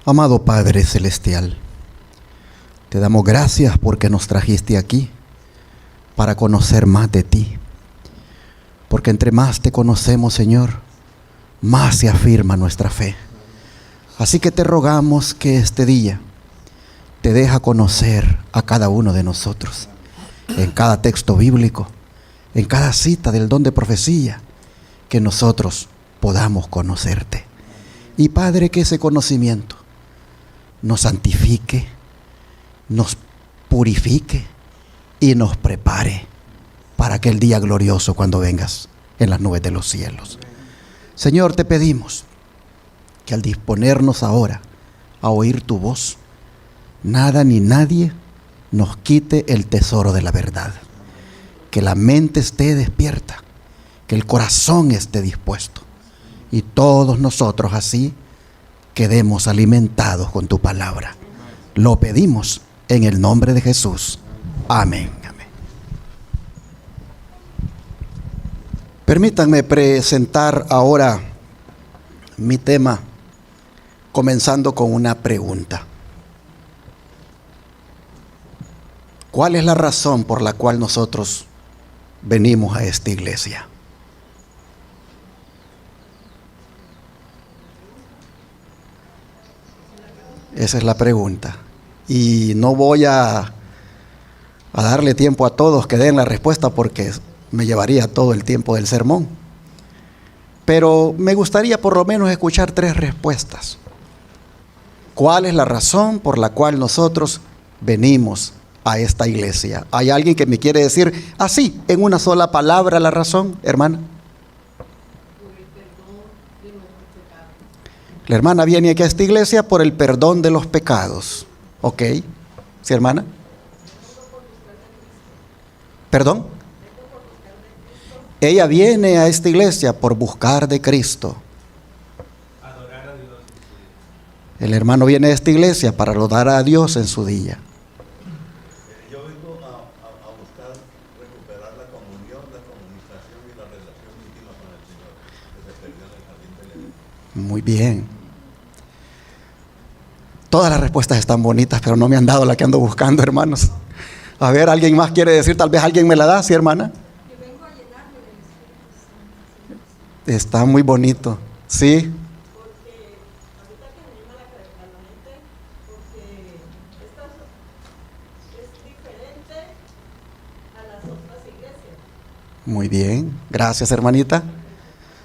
Amado Padre Celestial, te damos gracias porque nos trajiste aquí para conocer más de ti. Porque entre más te conocemos, Señor, más se afirma nuestra fe. Así que te rogamos que este día te deja conocer a cada uno de nosotros, en cada texto bíblico, en cada cita del don de profecía, que nosotros podamos conocerte. Y Padre, que ese conocimiento nos santifique, nos purifique y nos prepare para aquel día glorioso cuando vengas en las nubes de los cielos. Señor, te pedimos que al disponernos ahora a oír tu voz, nada ni nadie nos quite el tesoro de la verdad. Que la mente esté despierta, que el corazón esté dispuesto y todos nosotros así quedemos alimentados con tu palabra. Lo pedimos en el nombre de Jesús. Amén. Amén. Permítanme presentar ahora mi tema, comenzando con una pregunta. ¿Cuál es la razón por la cual nosotros venimos a esta iglesia? Esa es la pregunta. Y no voy a darle tiempo a todos que den la respuesta porque me llevaría todo el tiempo del sermón. Pero me gustaría por lo menos escuchar 3 respuestas. ¿Cuál es la razón por la cual nosotros venimos a esta iglesia? ¿Hay alguien que me quiere decir así, en una sola palabra, la razón, hermana? La hermana viene aquí a esta iglesia por el perdón de los pecados. ¿Ok? ¿Sí, hermana? ¿Perdón? Ella viene a esta iglesia por buscar de Cristo. Adorar a Dios. El hermano viene a esta iglesia para adorar a Dios en su día. Yo vengo a buscar recuperar la comunión, la comunicación y la relación íntima con el Señor que se perdió en el jardín del Edén. Muy bien. Todas las respuestas están bonitas, pero no me han dado la que ando buscando, hermanos. A ver, ¿alguien más quiere decir? Tal vez alguien me la da, ¿sí, hermana? Que vengo a llenarme del Espíritu Santo. Está muy bonito, ¿sí? Porque ahorita que me llama la mente, porque esta es diferente a las otras iglesias. Muy bien, gracias, hermanita.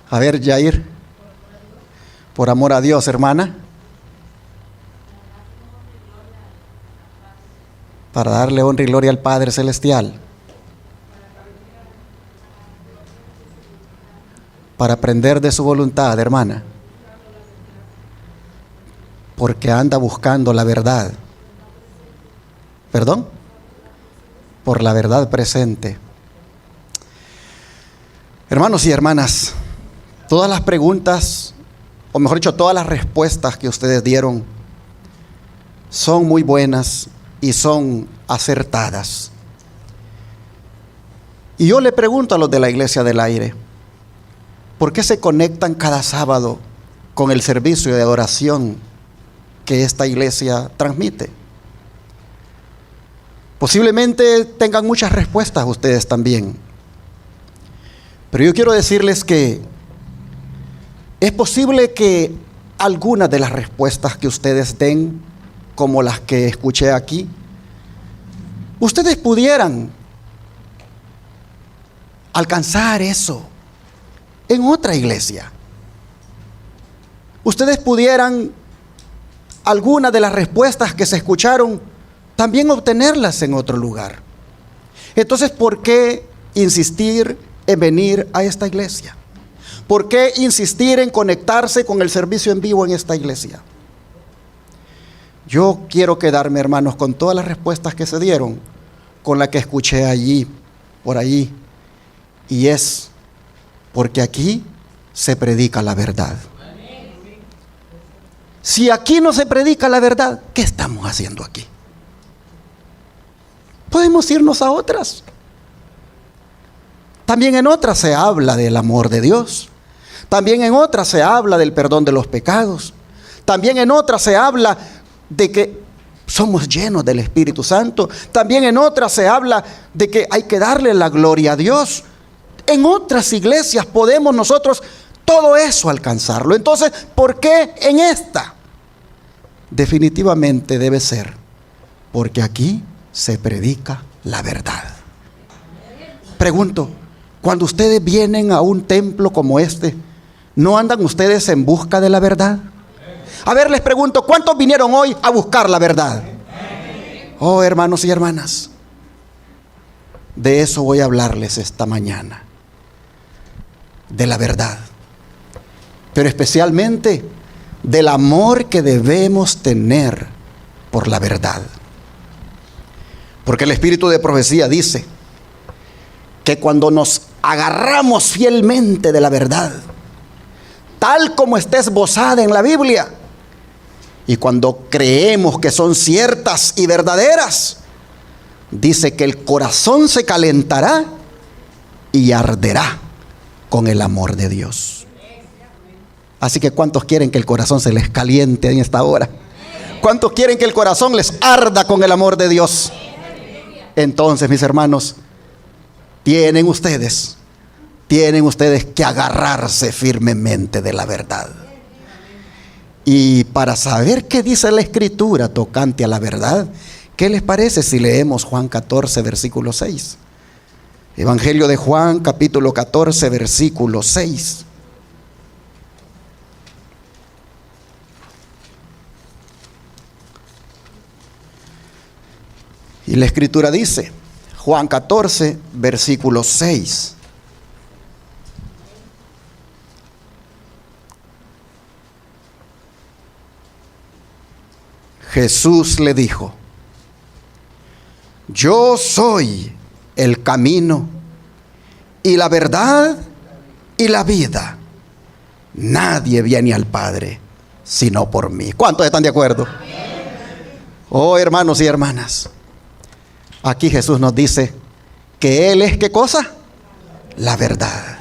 A ver, Jair. Por amor a Dios, hermana. Para darle honra y gloria al Padre Celestial. Para aprender de su voluntad, hermana. Porque anda buscando la verdad. ¿Perdón? Por la verdad presente. Hermanos y hermanas, todas las preguntas, o mejor dicho, todas las respuestas que ustedes dieron son muy buenas y son acertadas. Y yo le pregunto a los de la Iglesia del Aire, ¿por qué se conectan cada sábado con el servicio de adoración que esta iglesia transmite? Posiblemente tengan muchas respuestas ustedes también, pero yo quiero decirles que es posible que algunas de las respuestas que ustedes den, como las que escuché aquí, ustedes pudieran alcanzar eso en otra iglesia. Ustedes pudieran algunas de las respuestas que se escucharon también obtenerlas en otro lugar. Entonces, ¿por qué insistir en venir a esta iglesia? ¿Por qué insistir en conectarse con el servicio en vivo en esta iglesia? Yo quiero quedarme, hermanos, con todas las respuestas que se dieron, con la que escuché allí, por allí, y es porque aquí se predica la verdad. Si aquí no se predica la verdad, ¿qué estamos haciendo aquí? Podemos irnos a otras. También en otras se habla del amor de Dios. También en otras se habla del perdón de los pecados. También en otras se habla de que somos llenos del Espíritu Santo. También en otras se habla de que hay que darle la gloria a Dios. En otras iglesias podemos nosotros todo eso alcanzarlo. Entonces, ¿por qué en esta? Definitivamente debe ser porque aquí se predica la verdad. Pregunto, cuando ustedes vienen a un templo como este, ¿no andan ustedes en busca de la verdad? A ver, les pregunto, ¿cuántos vinieron hoy a buscar la verdad? Oh, hermanos y hermanas, de eso voy a hablarles esta mañana, de la verdad, pero especialmente del amor que debemos tener por la verdad. Porque el espíritu de profecía dice que cuando nos agarramos fielmente de la verdad, tal como está esbozada en la Biblia, y cuando creemos que son ciertas y verdaderas, dice que el corazón se calentará y arderá con el amor de Dios. Así que ¿cuántos quieren que el corazón se les caliente en esta hora? ¿Cuántos quieren que el corazón les arda con el amor de Dios? Entonces, mis hermanos, tienen ustedes que agarrarse firmemente de la verdad. Y para saber qué dice la Escritura tocante a la verdad, ¿qué les parece si leemos Juan 14, versículo 6? Evangelio de Juan, capítulo 14, versículo 6. Y la Escritura dice, Juan 14, versículo 6. Jesús le dijo, yo soy el camino y la verdad y la vida. Nadie viene al Padre sino por mí. ¿Cuántos están de acuerdo? Oh, hermanos y hermanas, aquí Jesús nos dice que Él es, ¿qué cosa? La verdad.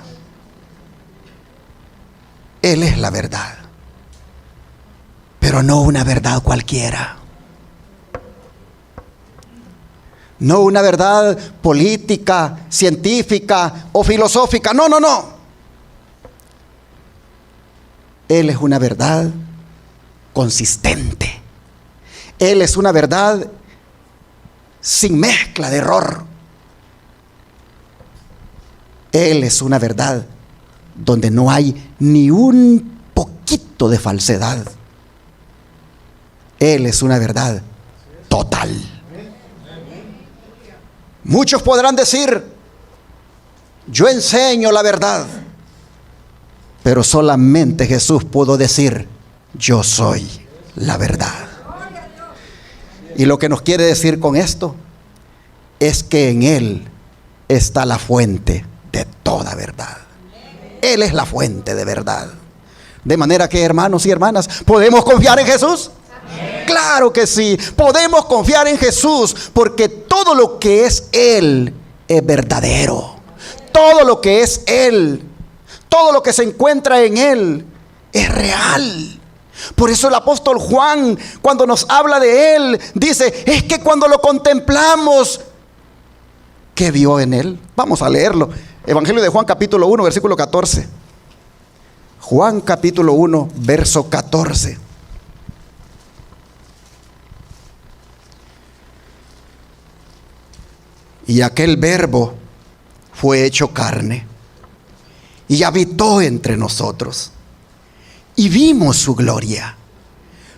Él es la verdad. Pero no una verdad cualquiera. No una verdad política, científica o filosófica. No, no, no. Él es una verdad consistente. Él es una verdad sin mezcla de error. Él es una verdad donde no hay ni un poquito de falsedad. Él es una verdad total. Muchos podrán decir, yo enseño la verdad, pero solamente Jesús pudo decir, yo soy la verdad. Y lo que nos quiere decir con esto es que en Él está la fuente de toda verdad. Él es la fuente de verdad. De manera que, hermanos y hermanas, ¿podemos confiar en Jesús? Claro que sí, podemos confiar en Jesús, porque todo lo que es Él es verdadero. Todo lo que es Él, todo lo que se encuentra en Él es real. Por eso el apóstol Juan, cuando nos habla de Él, dice, es que cuando lo contemplamos, ¿qué vio en Él? Vamos a leerlo. Evangelio de Juan capítulo 1, versículo 14. Juan capítulo 1, verso 14. Y aquel verbo fue hecho carne y habitó entre nosotros. Y vimos su gloria,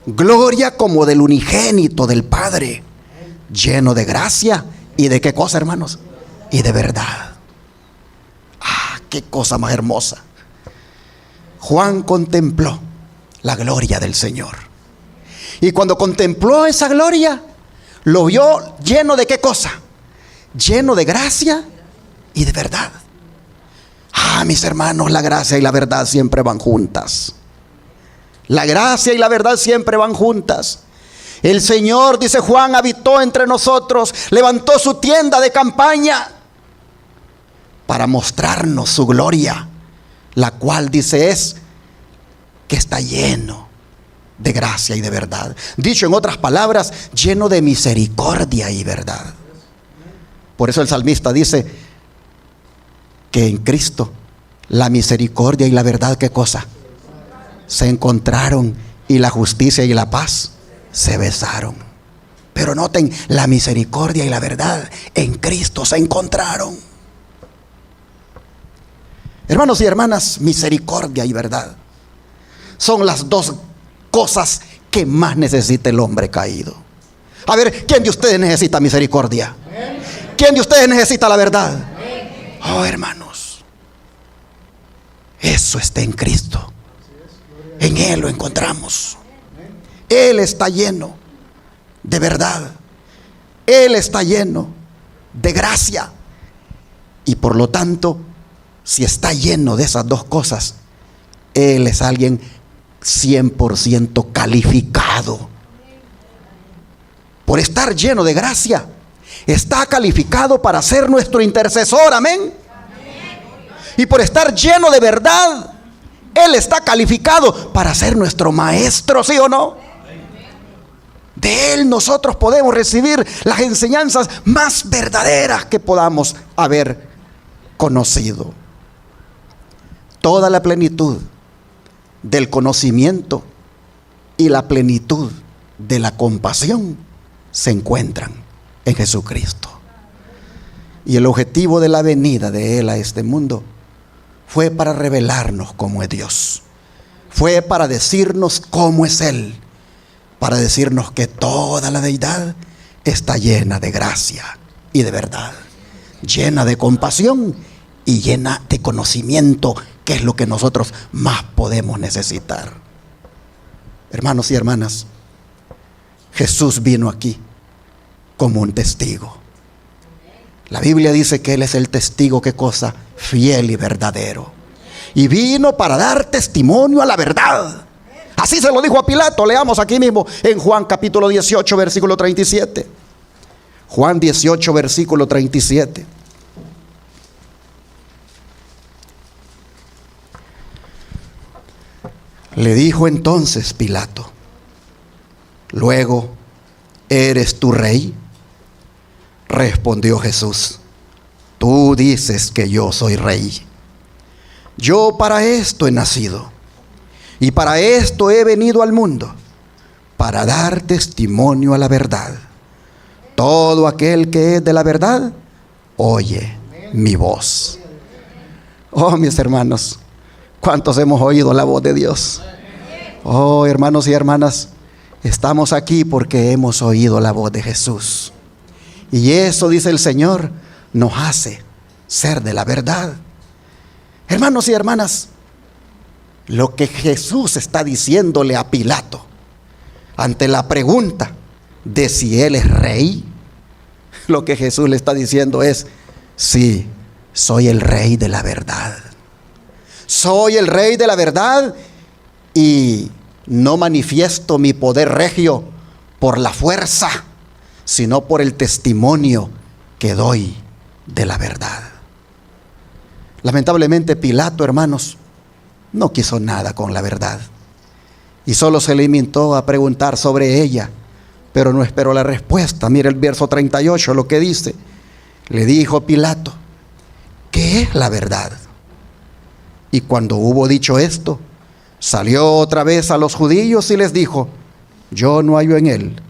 gloria como del unigénito del Padre, lleno de gracia y de qué cosa, hermanos, y de verdad. Ah, qué cosa más hermosa. Juan contempló la gloria del Señor. Y cuando contempló esa gloria, lo vio lleno de qué cosa, lleno de gracia y de verdad. Ah, mis hermanos, la gracia y la verdad siempre van juntas. La gracia y la verdad siempre van juntas. El Señor, dice Juan, habitó entre nosotros, levantó su tienda de campaña para mostrarnos su gloria, la cual dice es que está lleno de gracia y de verdad. Dicho en otras palabras, lleno de misericordia y verdad. Por eso el salmista dice que en Cristo la misericordia y la verdad, ¿qué cosa? Se encontraron, y la justicia y la paz se besaron. Pero noten, la misericordia y la verdad en Cristo se encontraron. Hermanos y hermanas, misericordia y verdad son las dos cosas que más necesita el hombre caído. A ver, ¿quién de ustedes necesita misericordia? ¿Quién de ustedes necesita la verdad? Oh, hermanos, eso está en Cristo. En Él lo encontramos. Él está lleno de verdad. Él está lleno de gracia. Y por lo tanto, si está lleno de esas dos cosas, Él es alguien 100% calificado. Por estar lleno de gracia, está calificado para ser nuestro intercesor. Amén. Y por estar lleno de verdad, Él está calificado para ser nuestro maestro, ¿sí o no? De Él nosotros podemos recibir las enseñanzas más verdaderas que podamos haber conocido. Toda la plenitud del conocimiento y la plenitud de la compasión se encuentran en Jesucristo. Y el objetivo de la venida de Él a este mundo fue para revelarnos cómo es Dios. Fue para decirnos cómo es Él. Para decirnos que toda la deidad está llena de gracia y de verdad. Llena de compasión y llena de conocimiento, que es lo que nosotros más podemos necesitar. Hermanos y hermanas, Jesús vino aquí como un testigo. La Biblia dice que Él es el testigo, ¿qué cosa? Fiel y verdadero. Y vino para dar testimonio a la verdad. Así se lo dijo a Pilato. Leamos aquí mismo en Juan capítulo 18, versículo 37. Juan 18, versículo 37. Le dijo entonces Pilato: luego, ¿eres tú rey? Respondió Jesús: tú dices que yo soy rey. Yo para esto he nacido, y para esto he venido al mundo, para dar testimonio a la verdad. Todo aquel que es de la verdad, oye mi voz. Oh, mis hermanos, ¿cuántos hemos oído la voz de Dios? Oh, hermanos y hermanas, estamos aquí porque hemos oído la voz de Jesús. Y eso, dice el Señor, nos hace ser de la verdad. Hermanos y hermanas, lo que Jesús está diciéndole a Pilato ante la pregunta de si Él es rey, lo que Jesús le está diciendo es: sí, soy el rey de la verdad. Soy el rey de la verdad, y no manifiesto mi poder regio por la fuerza, sino por el testimonio que doy de la verdad. Lamentablemente Pilato, hermanos, no quiso nada con la verdad y solo se limitó a preguntar sobre ella, pero no esperó la respuesta. Mire el verso 38, lo que dice: le dijo Pilato: ¿qué es la verdad? Y cuando hubo dicho esto, salió otra vez a los judíos y les dijo: yo no hallo en él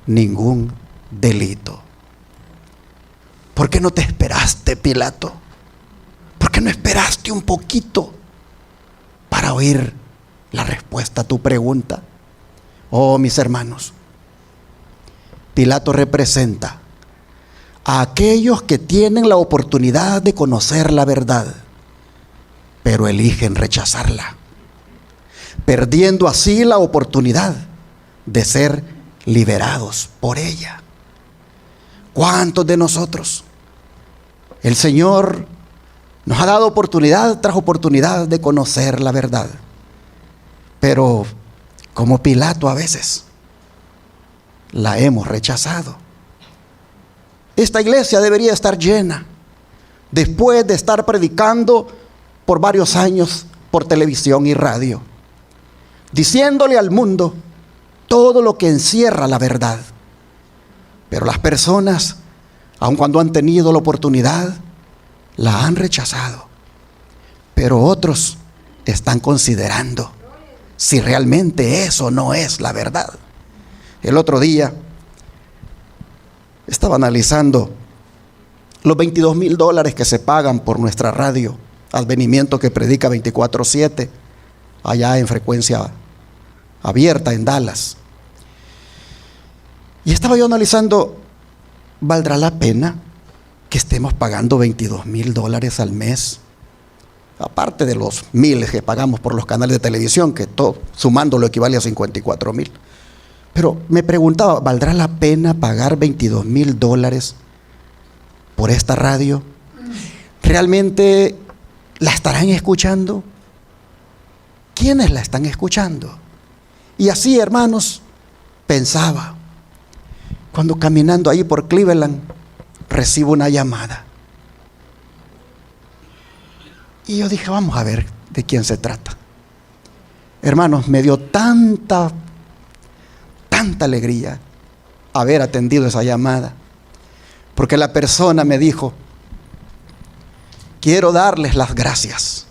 ningún delito. ¿Por qué no te esperaste, Pilato? ¿Por qué no esperaste un poquito para oír la respuesta a tu pregunta? Oh, mis hermanos, Pilato representa a aquellos que tienen la oportunidad de conocer la verdad, pero eligen rechazarla, perdiendo así la oportunidad de ser liberados por ella. ¿Cuántos de nosotros el Señor nos ha dado oportunidad tras oportunidad de conocer la verdad? Pero como Pilato a veces la hemos rechazado. Esta iglesia debería estar llena después de estar predicando por varios años por televisión y radio, diciéndole al mundo todo lo que encierra la verdad. Pero las personas, aun cuando han tenido la oportunidad, la han rechazado. Pero otros están considerando si realmente eso no es la verdad. El otro día estaba analizando los $22,000 que se pagan por nuestra radio, Advenimiento, que predica 24/7, allá en frecuencia abierta en Dallas. Y estaba yo analizando, ¿valdrá la pena que estemos pagando $22,000 al mes? Aparte de los miles que pagamos por los canales de televisión, que todo sumándolo equivale a 54,000. Pero me preguntaba, ¿valdrá la pena pagar $22,000 por esta radio? ¿Realmente la estarán escuchando? ¿Quiénes la están escuchando? Y así, hermanos, pensaba. Cuando caminando ahí por Cleveland, recibo una llamada. Y yo dije, vamos a ver de quién se trata. Hermanos, me dio tanta alegría haber atendido esa llamada. Porque la persona me dijo, quiero darles las gracias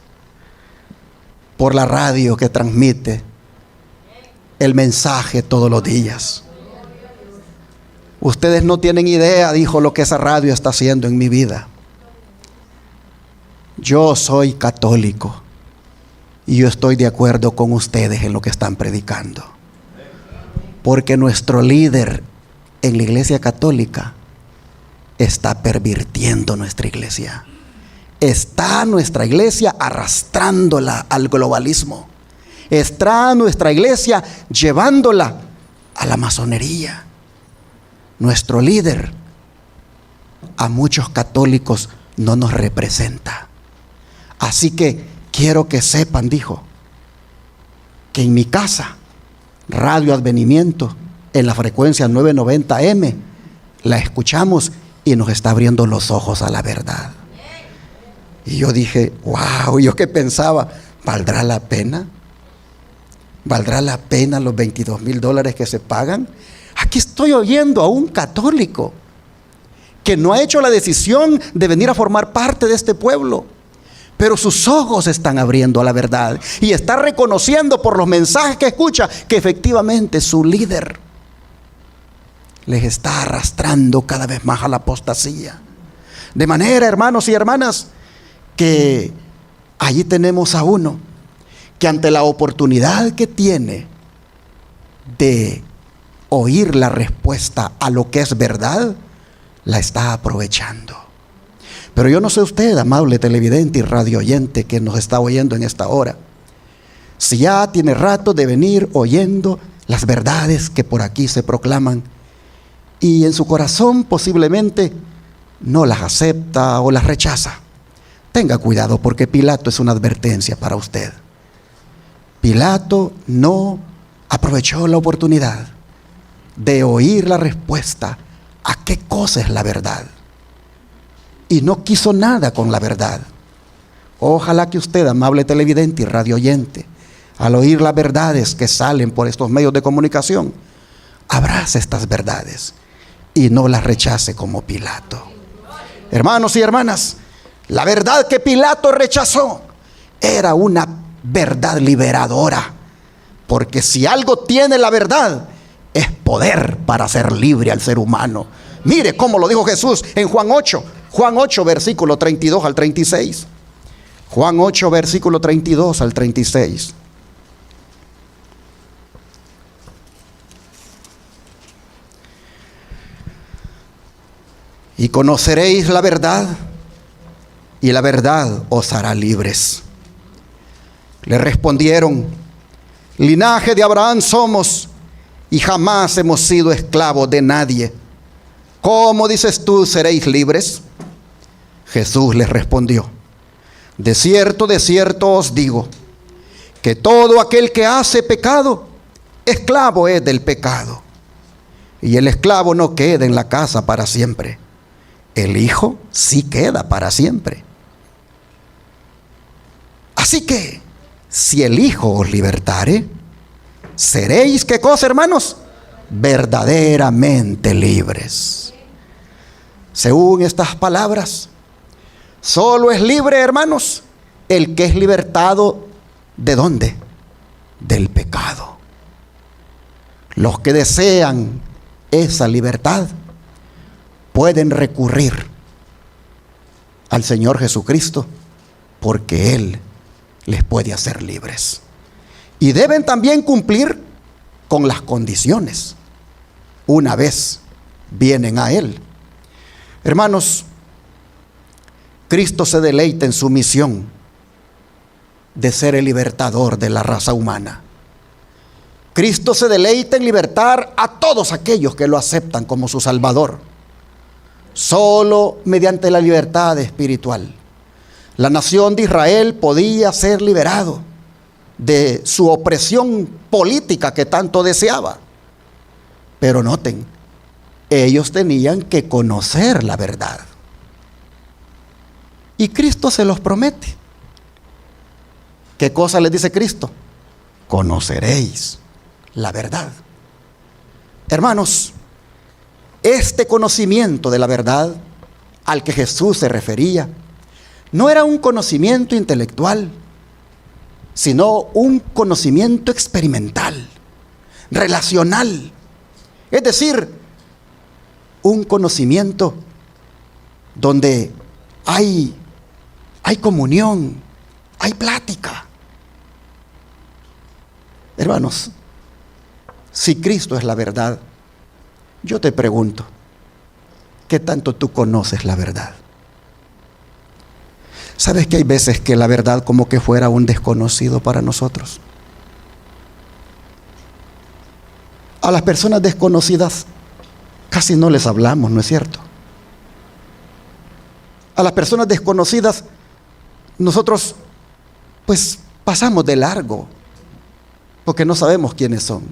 por la radio que transmite el mensaje todos los días. Ustedes no tienen idea, dijo, lo que esa radio está haciendo en mi vida. Yo soy católico y yo estoy de acuerdo con ustedes en lo que están predicando. Porque nuestro líder en la iglesia católica está pervirtiendo nuestra iglesia. Está nuestra iglesia arrastrándola al globalismo. Está nuestra iglesia llevándola a la masonería. Nuestro líder a muchos católicos no nos representa. Así que quiero que sepan, dijo, que en mi casa, Radio Advenimiento, en la frecuencia 990M, la escuchamos y nos está abriendo los ojos a la verdad. Y yo dije, wow, yo que pensaba, ¿valdrá la pena? ¿Valdrá la pena los $22,000 que se pagan? Aquí estoy oyendo a un católico que no ha hecho la decisión de venir a formar parte de este pueblo, pero sus ojos se están abriendo a la verdad y está reconociendo por los mensajes que escucha que efectivamente su líder les está arrastrando cada vez más a la apostasía. De manera, hermanos y hermanas, que allí tenemos a uno que ante la oportunidad que tiene de oír la respuesta a lo que es verdad, la está aprovechando. Pero yo no sé usted, amable televidente y radio oyente que nos está oyendo en esta hora, si ya tiene rato de venir oyendo las verdades que por aquí se proclaman y en su corazón posiblemente no las acepta o las rechaza. Tenga cuidado, porque Pilato es una advertencia para usted. Pilato no aprovechó la oportunidad de oír la respuesta a qué cosa es la verdad y no quiso nada con la verdad. Ojalá que usted, amable televidente y radio oyente, al oír las verdades que salen por estos medios de comunicación, abrace estas verdades y no las rechace como Pilato. Hermanos y hermanas, la verdad que Pilato rechazó era una verdad liberadora, porque si algo tiene la verdad, es poder para hacer libre al ser humano. Mire cómo lo dijo Jesús en Juan 8, versículo 32 al 36. Juan 8, versículo 32 al 36. Y conoceréis la verdad, y la verdad os hará libres. Le respondieron, linaje de Abraham somos, y jamás hemos sido esclavos de nadie. ¿Cómo dices tú, seréis libres? Jesús les respondió, de cierto os digo, que todo aquel que hace pecado, esclavo es del pecado. Y el esclavo no queda en la casa para siempre. El Hijo sí queda para siempre. Así que, si el Hijo os libertare, seréis, ¿qué cosa, hermanos? Verdaderamente libres. Según estas palabras, solo es libre, hermanos, el que es libertado, ¿de dónde? Del pecado. Los que desean esa libertad pueden recurrir al Señor Jesucristo, porque Él les puede hacer libres. Y deben también cumplir con las condiciones una vez vienen a Él. Hermanos, Cristo se deleita en su misión de ser el libertador de la raza humana. Cristo se deleita en libertar a todos aquellos que lo aceptan como su Salvador. Solo mediante la libertad espiritual, la nación de Israel podía ser liberado de su opresión política que tanto deseaba. Pero noten, ellos tenían que conocer la verdad. Y Cristo se los promete. ¿Qué cosa les dice Cristo? Conoceréis la verdad. Hermanos, este conocimiento de la verdad al que Jesús se refería no era un conocimiento intelectual, sino un conocimiento experimental, relacional. Es decir, un conocimiento donde hay comunión, hay plática. Hermanos, si Cristo es la verdad, yo te pregunto, ¿qué tanto tú conoces la verdad? ¿Sabes que hay veces que la verdad como que fuera un desconocido para nosotros? A las personas desconocidas casi no les hablamos, ¿no es cierto? A las personas desconocidas nosotros pues pasamos de largo porque no sabemos quiénes son.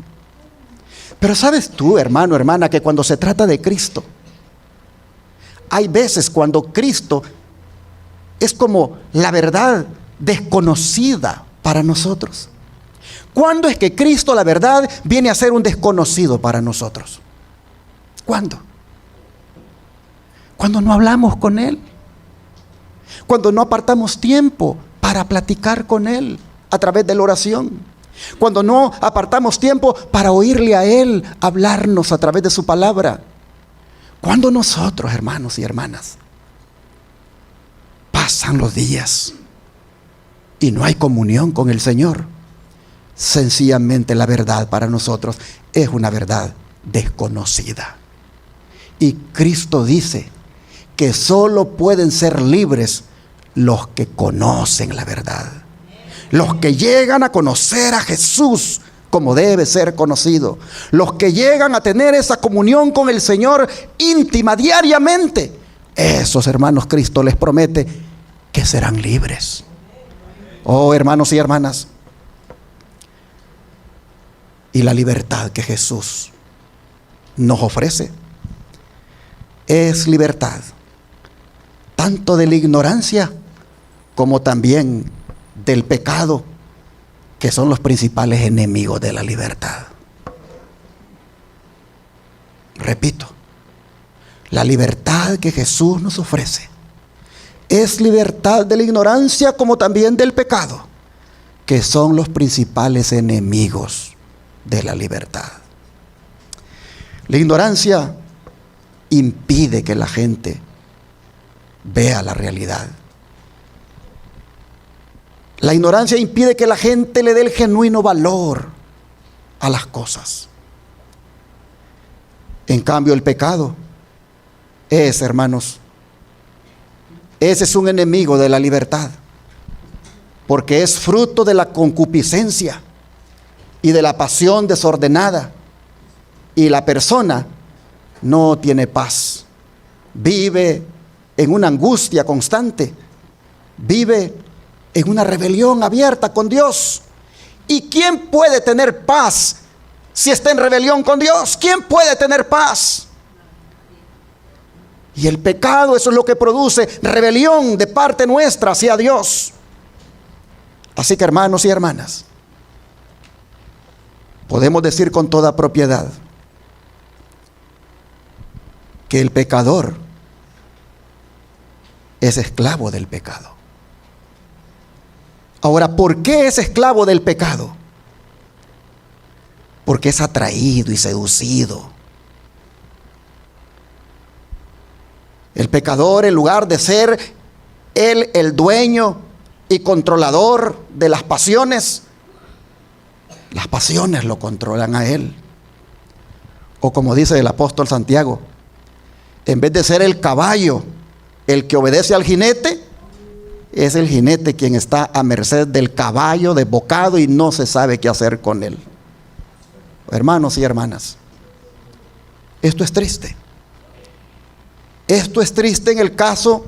Pero sabes tú, hermano, hermana, que cuando se trata de Cristo, hay veces cuando Cristo es como la verdad desconocida para nosotros. ¿Cuándo es que Cristo, la verdad, viene a ser un desconocido para nosotros? ¿Cuándo? Cuando no hablamos con Él. Cuando no apartamos tiempo para platicar con Él a través de la oración. Cuando no apartamos tiempo para oírle a Él hablarnos a través de su palabra. Cuando nosotros, hermanos y hermanas, pasan los días y no hay comunión con el Señor, sencillamente la verdad para nosotros es una verdad desconocida. Y Cristo dice que solo pueden ser libres los que conocen la verdad. Los que llegan a conocer a Jesús como debe ser conocido. Los que llegan a tener esa comunión con el Señor íntima diariamente. Esos, hermanos, Cristo les promete que serán libres. Oh, hermanos y hermanas. Y la libertad que Jesús nos ofrece es libertad tanto de la ignorancia como también del pecado, que son los principales enemigos de la libertad. Repito, la libertad que Jesús nos ofrece es libertad de la ignorancia como también del pecado, que son los principales enemigos de la libertad. La ignorancia impide que la gente vea la realidad. La ignorancia impide que la gente le dé el genuino valor a las cosas. En cambio, el pecado es, hermanos, ese es un enemigo de la libertad, porque es fruto de la concupiscencia y de la pasión desordenada, y la persona no tiene paz, vive en una angustia constante, vive en una rebelión abierta con Dios. ¿Y quién puede tener paz si está en rebelión con Dios? ¿Quién puede tener paz? Y el pecado, eso es lo que produce rebelión de parte nuestra hacia Dios. Así que, hermanos y hermanas, podemos decir con toda propiedad que el pecador es esclavo del pecado. Ahora, ¿por qué es esclavo del pecado? Porque es atraído y seducido. El pecador, en lugar de ser él el dueño y controlador de las pasiones lo controlan a él. O como dice el apóstol Santiago, en vez de ser el caballo el que obedece al jinete, es el jinete quien está a merced del caballo desbocado y no se sabe qué hacer con él. Hermanos y hermanas, esto es triste. Esto es triste en el caso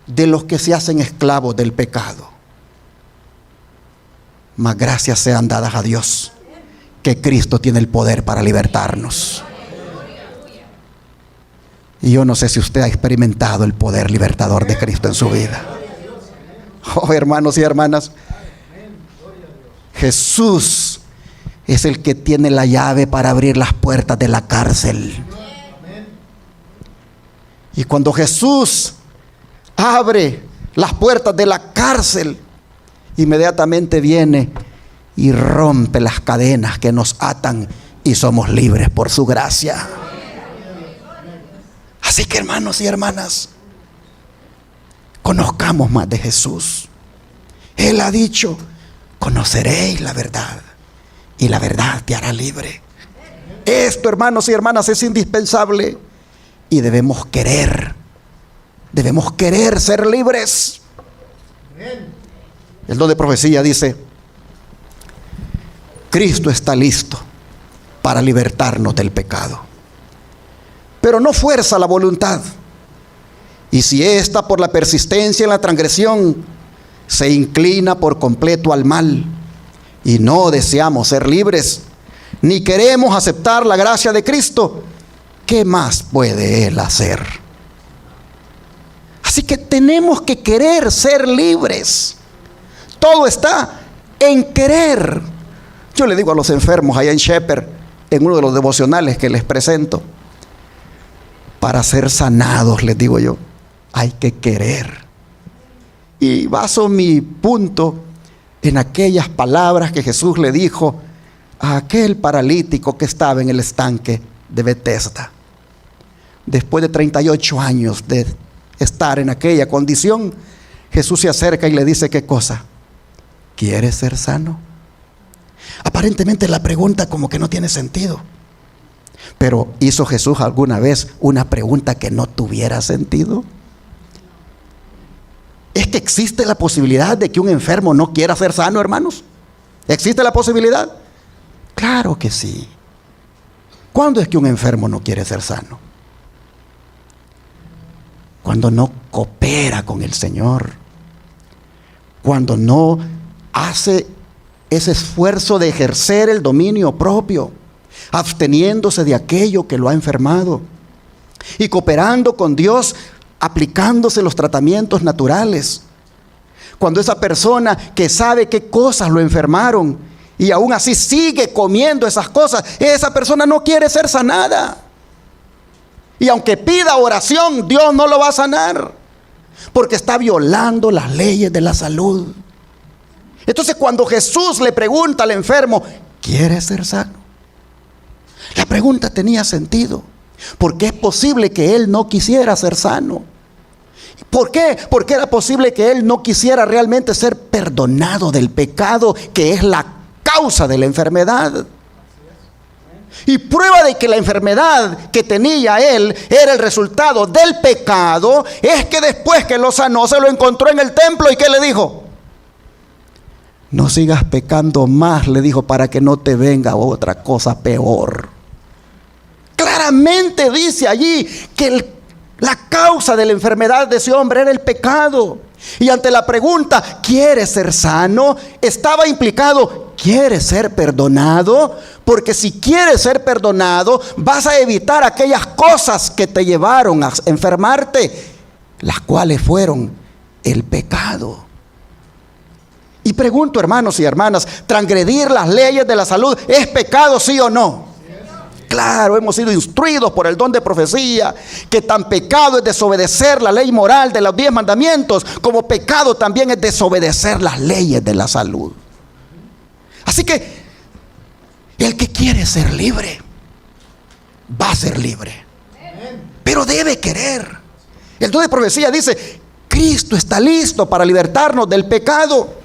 de los que se hacen esclavos del pecado. Mas gracias sean dadas a Dios, que Cristo tiene el poder para libertarnos. Y yo no sé si usted ha experimentado el poder libertador de Cristo en su vida. Oh, hermanos y hermanas, Jesús es el que tiene la llave para abrir las puertas de la cárcel. Y cuando Jesús abre las puertas de la cárcel, inmediatamente viene y rompe las cadenas que nos atan y somos libres por su gracia. Así que, hermanos y hermanas, conozcamos más de Jesús. Él ha dicho: conoceréis la verdad y la verdad te hará libre. Esto, hermanos y hermanas, es indispensable y debemos querer ser libres. El don de profecía dice: Cristo está listo para libertarnos del pecado, pero no fuerza la voluntad. Y si ésta, por la persistencia en la transgresión, se inclina por completo al mal, y no deseamos ser libres, ni queremos aceptar la gracia de Cristo, ¿qué más puede Él hacer? Así que tenemos que querer ser libres. Todo está en querer. Yo le digo a los enfermos allá en Shepherd, en uno de los devocionales que les presento, para ser sanados, les digo yo, hay que querer. Y baso mi punto en aquellas palabras que Jesús le dijo a aquel paralítico que estaba en el estanque de Betesda. Después de 38 años de estar en aquella condición, Jesús se acerca y le dice: ¿qué cosa? ¿Quieres ser sano? Aparentemente la pregunta como que no tiene sentido. Pero ¿hizo Jesús alguna vez una pregunta que no tuviera sentido? ¿Es que existe la posibilidad de que un enfermo no quiera ser sano, hermanos? ¿Existe la posibilidad? Claro que sí. ¿Cuándo es que un enfermo no quiere ser sano? Cuando no coopera con el Señor, cuando no hace ese esfuerzo de ejercer el dominio propio, absteniéndose de aquello que lo ha enfermado y cooperando con Dios, aplicándose los tratamientos naturales. Cuando esa persona que sabe qué cosas lo enfermaron y aún así sigue comiendo esas cosas, esa persona no quiere ser sanada. Y aunque pida oración, Dios no lo va a sanar, porque está violando las leyes de la salud. Entonces, cuando Jesús le pregunta al enfermo: ¿quieres ser sano? La pregunta tenía sentido, porque es posible que él no quisiera ser sano. ¿Por qué? Porque era posible que él no quisiera realmente ser perdonado del pecado, que es la causa de la enfermedad. Y prueba de que la enfermedad que tenía él era el resultado del pecado, es que después que lo sanó, se lo encontró en el templo. ¿Y qué le dijo? No sigas pecando más, le dijo, para que no te venga otra cosa peor. Claramente dice allí que la causa de la enfermedad de ese hombre era el pecado. Y ante la pregunta: ¿quieres ser sano?, estaba implicado: ¿quieres ser perdonado? Porque si quieres ser perdonado, vas a evitar aquellas cosas que te llevaron a enfermarte, las cuales fueron el pecado. Y pregunto, hermanos y hermanas, ¿transgredir las leyes de la salud es pecado, sí o no? Claro, hemos sido instruidos por el don de profecía que tan pecado es desobedecer la ley moral de los 10 mandamientos, como pecado también es desobedecer las leyes de la salud. Así que el que quiere ser libre va a ser libre, pero debe querer. El don de profecía dice: Cristo está listo para libertarnos del pecado.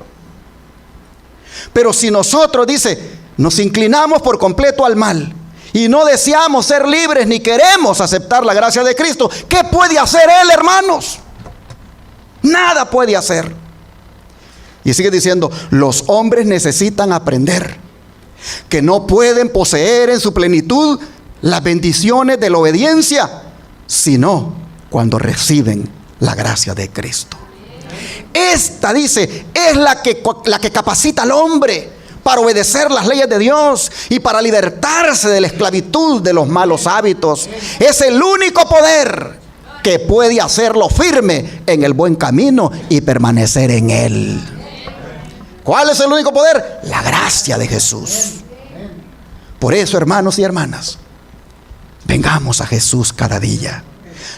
Pero si nosotros, dice, nos inclinamos por completo al mal y no deseamos ser libres ni queremos aceptar la gracia de Cristo, ¿qué puede hacer Él, hermanos? Nada puede hacer. Y sigue diciendo: los hombres necesitan aprender que no pueden poseer en su plenitud las bendiciones de la obediencia, sino cuando reciben la gracia de Cristo. Esta, dice, es la que capacita al hombre para obedecer las leyes de Dios y para libertarse de la esclavitud de los malos hábitos. Es el único poder que puede hacerlo firme en el buen camino y permanecer en él. ¿Cuál es el único poder? La gracia de Jesús. Por eso, hermanos y hermanas, vengamos a Jesús cada día.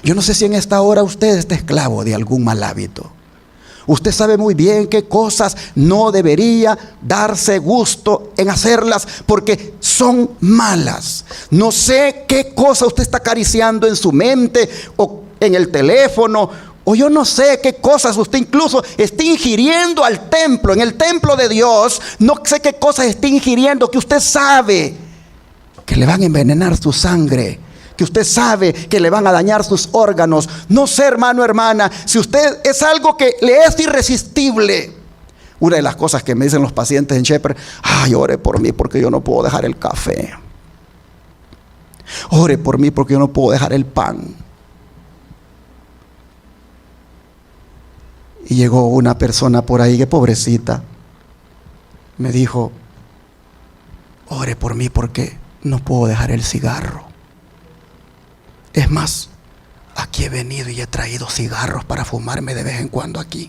Yo no sé si en esta hora usted está esclavo de algún mal hábito. Usted sabe muy bien qué cosas no debería darse gusto en hacerlas porque son malas. No sé qué cosa usted está acariciando en su mente o en el teléfono, o yo no sé qué cosas usted incluso está ingiriendo al templo, en el templo de Dios. No sé qué cosas está ingiriendo que usted sabe que le van a envenenar su sangre, que usted sabe que le van a dañar sus órganos. No sé, hermano, hermana, si usted es algo que le es irresistible. Una de las cosas que me dicen los pacientes en Shepherd: ay, ore por mí porque yo no puedo dejar el café. Ore por mí porque yo no puedo dejar el pan. Y llegó una persona por ahí, que pobrecita, me dijo: ore por mí porque no puedo dejar el cigarro. Es más, aquí he venido y he traído cigarros para fumarme de vez en cuando aquí.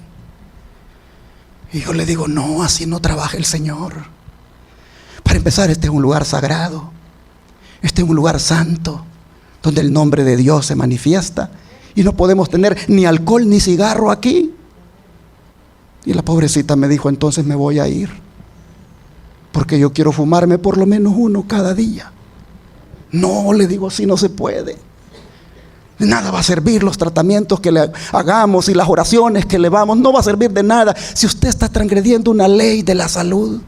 Y yo le digo: no, así no trabaja el Señor. Para empezar, este es un lugar sagrado. Este es un lugar santo, donde el nombre de Dios se manifiesta. Y no podemos tener ni alcohol ni cigarro aquí. Y la pobrecita me dijo: entonces me voy a ir, porque yo quiero fumarme por lo menos uno cada día. No, le digo, así no se puede. De nada va a servir los tratamientos que le hagamos y las oraciones que le vamos. No va a servir de nada si usted está transgrediendo una ley de la salud.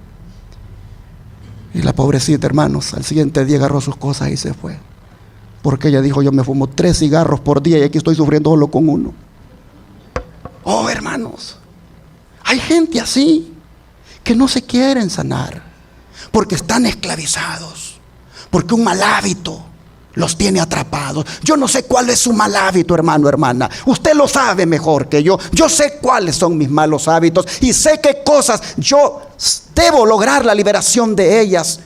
Y la pobrecita, hermanos, al siguiente día agarró sus cosas y se fue, porque ella dijo: yo me fumo 3 cigarros por día y aquí estoy sufriendo solo con uno. Oh, hermanos, hay gente así que no se quieren sanar porque están esclavizados, porque un mal hábito los tiene atrapados. Yo no sé cuál es su mal hábito, hermano, hermana. Usted lo sabe mejor que yo. Yo sé cuáles son mis malos hábitos y sé qué cosas yo debo lograr la liberación de ellas.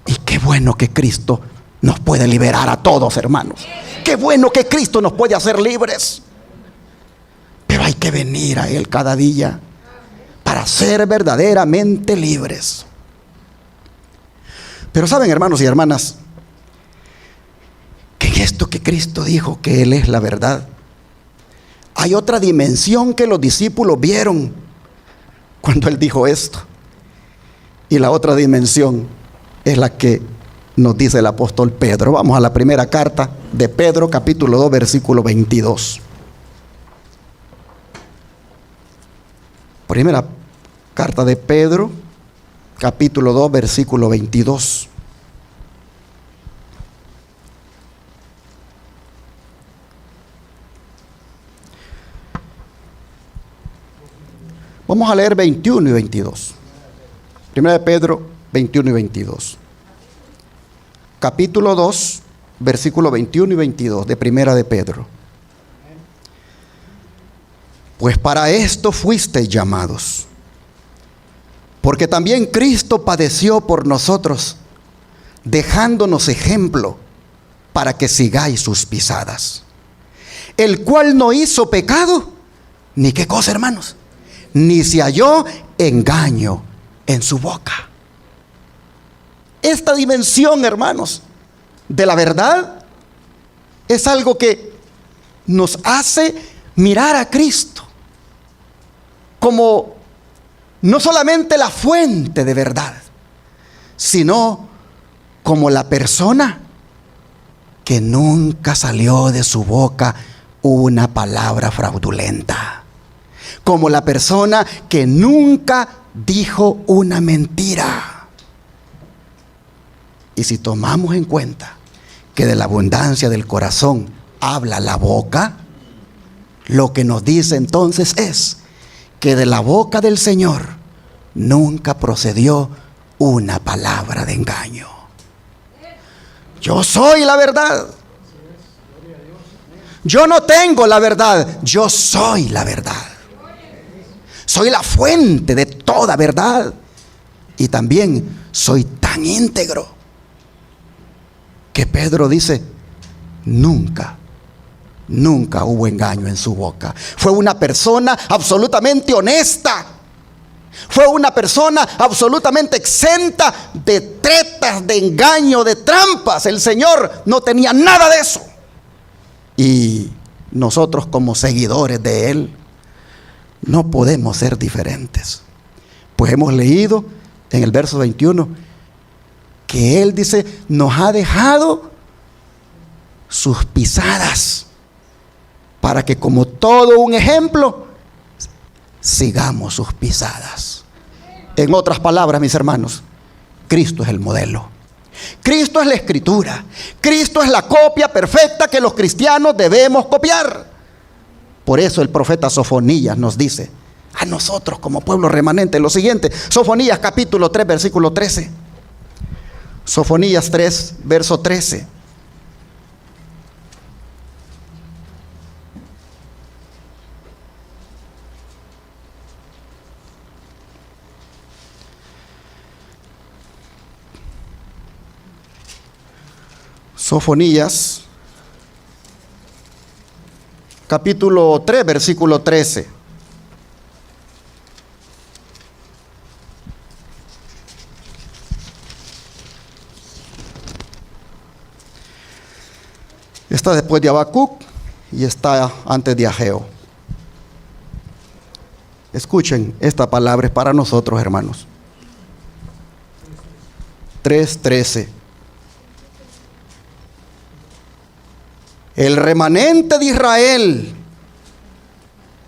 Y qué bueno que Cristo nos puede liberar a todos, hermanos. Qué bueno que Cristo nos puede hacer libres. Pero hay que venir a Él cada día para ser verdaderamente libres. Pero saben, hermanos y hermanas, que en esto que Cristo dijo que Él es la verdad, hay otra dimensión que los discípulos vieron cuando Él dijo esto. Y la otra dimensión es la que nos dice el apóstol Pedro. Vamos a la primera carta de Pedro, capítulo 2, versículo 22. Primera carta de Pedro, capítulo 2, versículo 22. Vamos a leer 21 y 22. Primera de Pedro 21 y 22. Capítulo 2, versículo 21 y 22 de Primera de Pedro. Pues para esto fuisteis llamados, porque también Cristo padeció por nosotros, dejándonos ejemplo para que sigáis sus pisadas, el cual no hizo pecado, ni qué cosa, hermanos, ni se halló engaño en su boca. Esta dimensión, hermanos, de la verdad es algo que nos hace mirar a Cristo como no solamente la fuente de verdad, sino como la persona que nunca salió de su boca una palabra fraudulenta, como la persona que nunca dijo una mentira. Y si tomamos en cuenta que de la abundancia del corazón habla la boca, lo que nos dice entonces es que de la boca del Señor nunca procedió una palabra de engaño. Yo soy la verdad. Yo no tengo la verdad, yo soy la verdad. Soy la fuente de toda verdad. Y también soy tan íntegro que Pedro dice, nunca hubo engaño en su boca. Fue una persona absolutamente honesta. Fue una persona absolutamente exenta de tretas, de engaño, de trampas. El Señor no tenía nada de eso. Y nosotros como seguidores de Él no podemos ser diferentes. Pues hemos leído en el verso 21 que Él dice, nos ha dejado sus pisadas para que como todo un ejemplo sigamos sus pisadas. En otras palabras, mis hermanos, Cristo es el modelo. Cristo es la escritura. Cristo es la copia perfecta que los cristianos debemos copiar. Por eso el profeta Sofonías nos dice a nosotros como pueblo remanente lo siguiente. Sofonías capítulo 3 versículo 13. Sofonías 3 verso 13. Sofonías, capítulo 3, versículo 13. Está después de Habacuc y está antes de Ageo. Escuchen, esta palabra es para nosotros, hermanos. 3:13. El remanente de Israel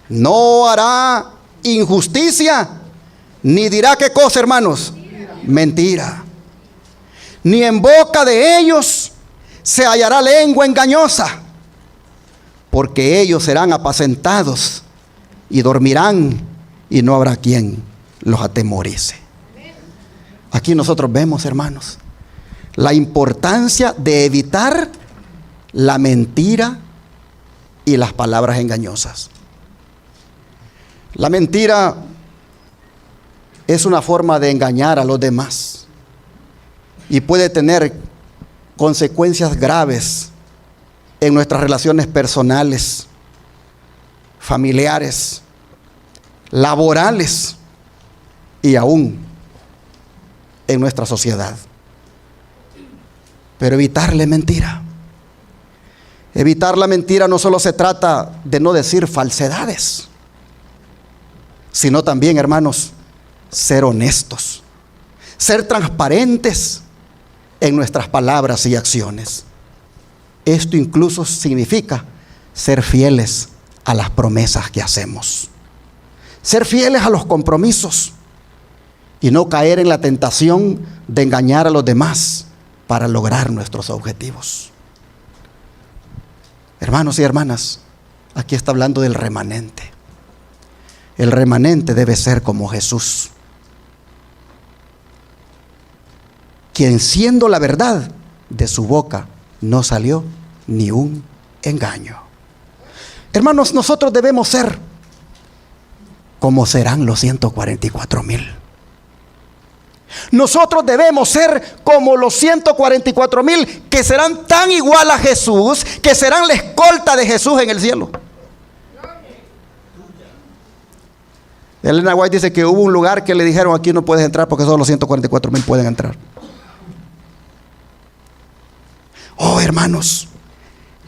no hará injusticia, ni dirá qué cosa, hermanos, mentira. Ni en boca de ellos se hallará lengua engañosa, porque ellos serán apacentados y dormirán y no habrá quien los atemorice. Aquí nosotros vemos, hermanos, la importancia de evitar la mentira y las palabras engañosas. La mentira es una forma de engañar a los demás y puede tener consecuencias graves en nuestras relaciones personales, familiares, laborales y aún en nuestra sociedad. Pero evitarle mentira. Evitar la mentira no solo se trata de no decir falsedades, sino también, hermanos, ser honestos, ser transparentes en nuestras palabras y acciones. Esto incluso significa ser fieles a las promesas que hacemos, ser fieles a los compromisos y no caer en la tentación de engañar a los demás para lograr nuestros objetivos. Hermanos y hermanas, aquí está hablando del remanente. El remanente debe ser como Jesús, quien siendo la verdad, de su boca no salió ni un engaño. Hermanos, nosotros debemos ser como serán los 144,000. Nosotros debemos ser como los 144,000 que serán tan igual a Jesús, que serán la escolta de Jesús en el cielo. Elena White dice que hubo un lugar que le dijeron: aquí no puedes entrar porque solo los 144,000 pueden entrar. Oh, hermanos,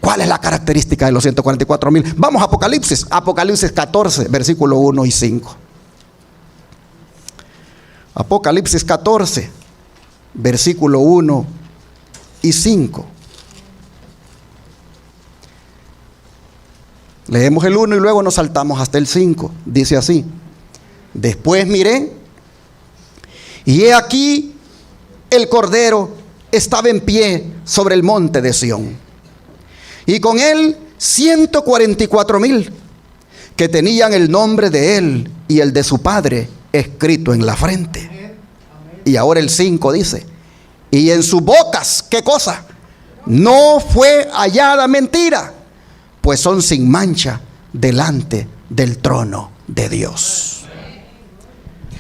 ¿cuál es la característica de los 144,000? Vamos a Apocalipsis. Apocalipsis 14, versículo 1 y 5. Apocalipsis 14, versículo 1 y 5. Leemos el 1 y luego nos saltamos hasta el 5. Dice así: después miré, y he aquí el Cordero estaba en pie sobre el monte de Sión, y con él 144,000 que tenían el nombre de él y el de su padre escrito en la frente. Y ahora el 5 dice: y en sus bocas, ¿qué cosa? No fue hallada mentira, pues son sin mancha delante del trono de Dios.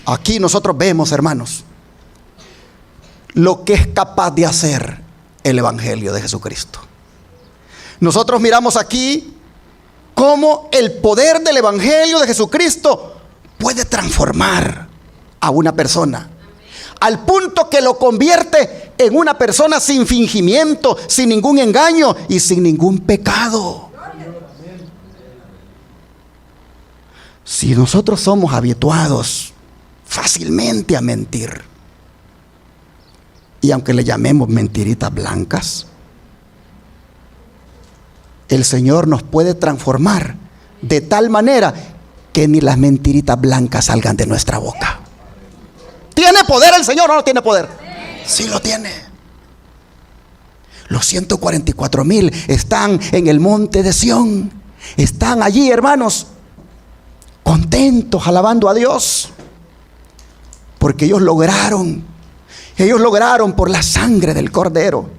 Aquí nosotros vemos, hermanos, lo que es capaz de hacer el Evangelio de Jesucristo. Nosotros miramos aquí cómo el poder del Evangelio de Jesucristo puede transformar a una persona, al punto que lo convierte en una persona sin fingimiento, sin ningún engaño y sin ningún pecado. Si nosotros somos habituados fácilmente a mentir, y aunque le llamemos mentiritas blancas, el Señor nos puede transformar de tal manera que ni las mentiritas blancas salgan de nuestra boca. ¿Tiene poder el Señor o no tiene poder? Sí lo tiene. Los 144,000 están en el monte de Sión. Están allí, hermanos, contentos, alabando a Dios, porque ellos lograron por la sangre del Cordero,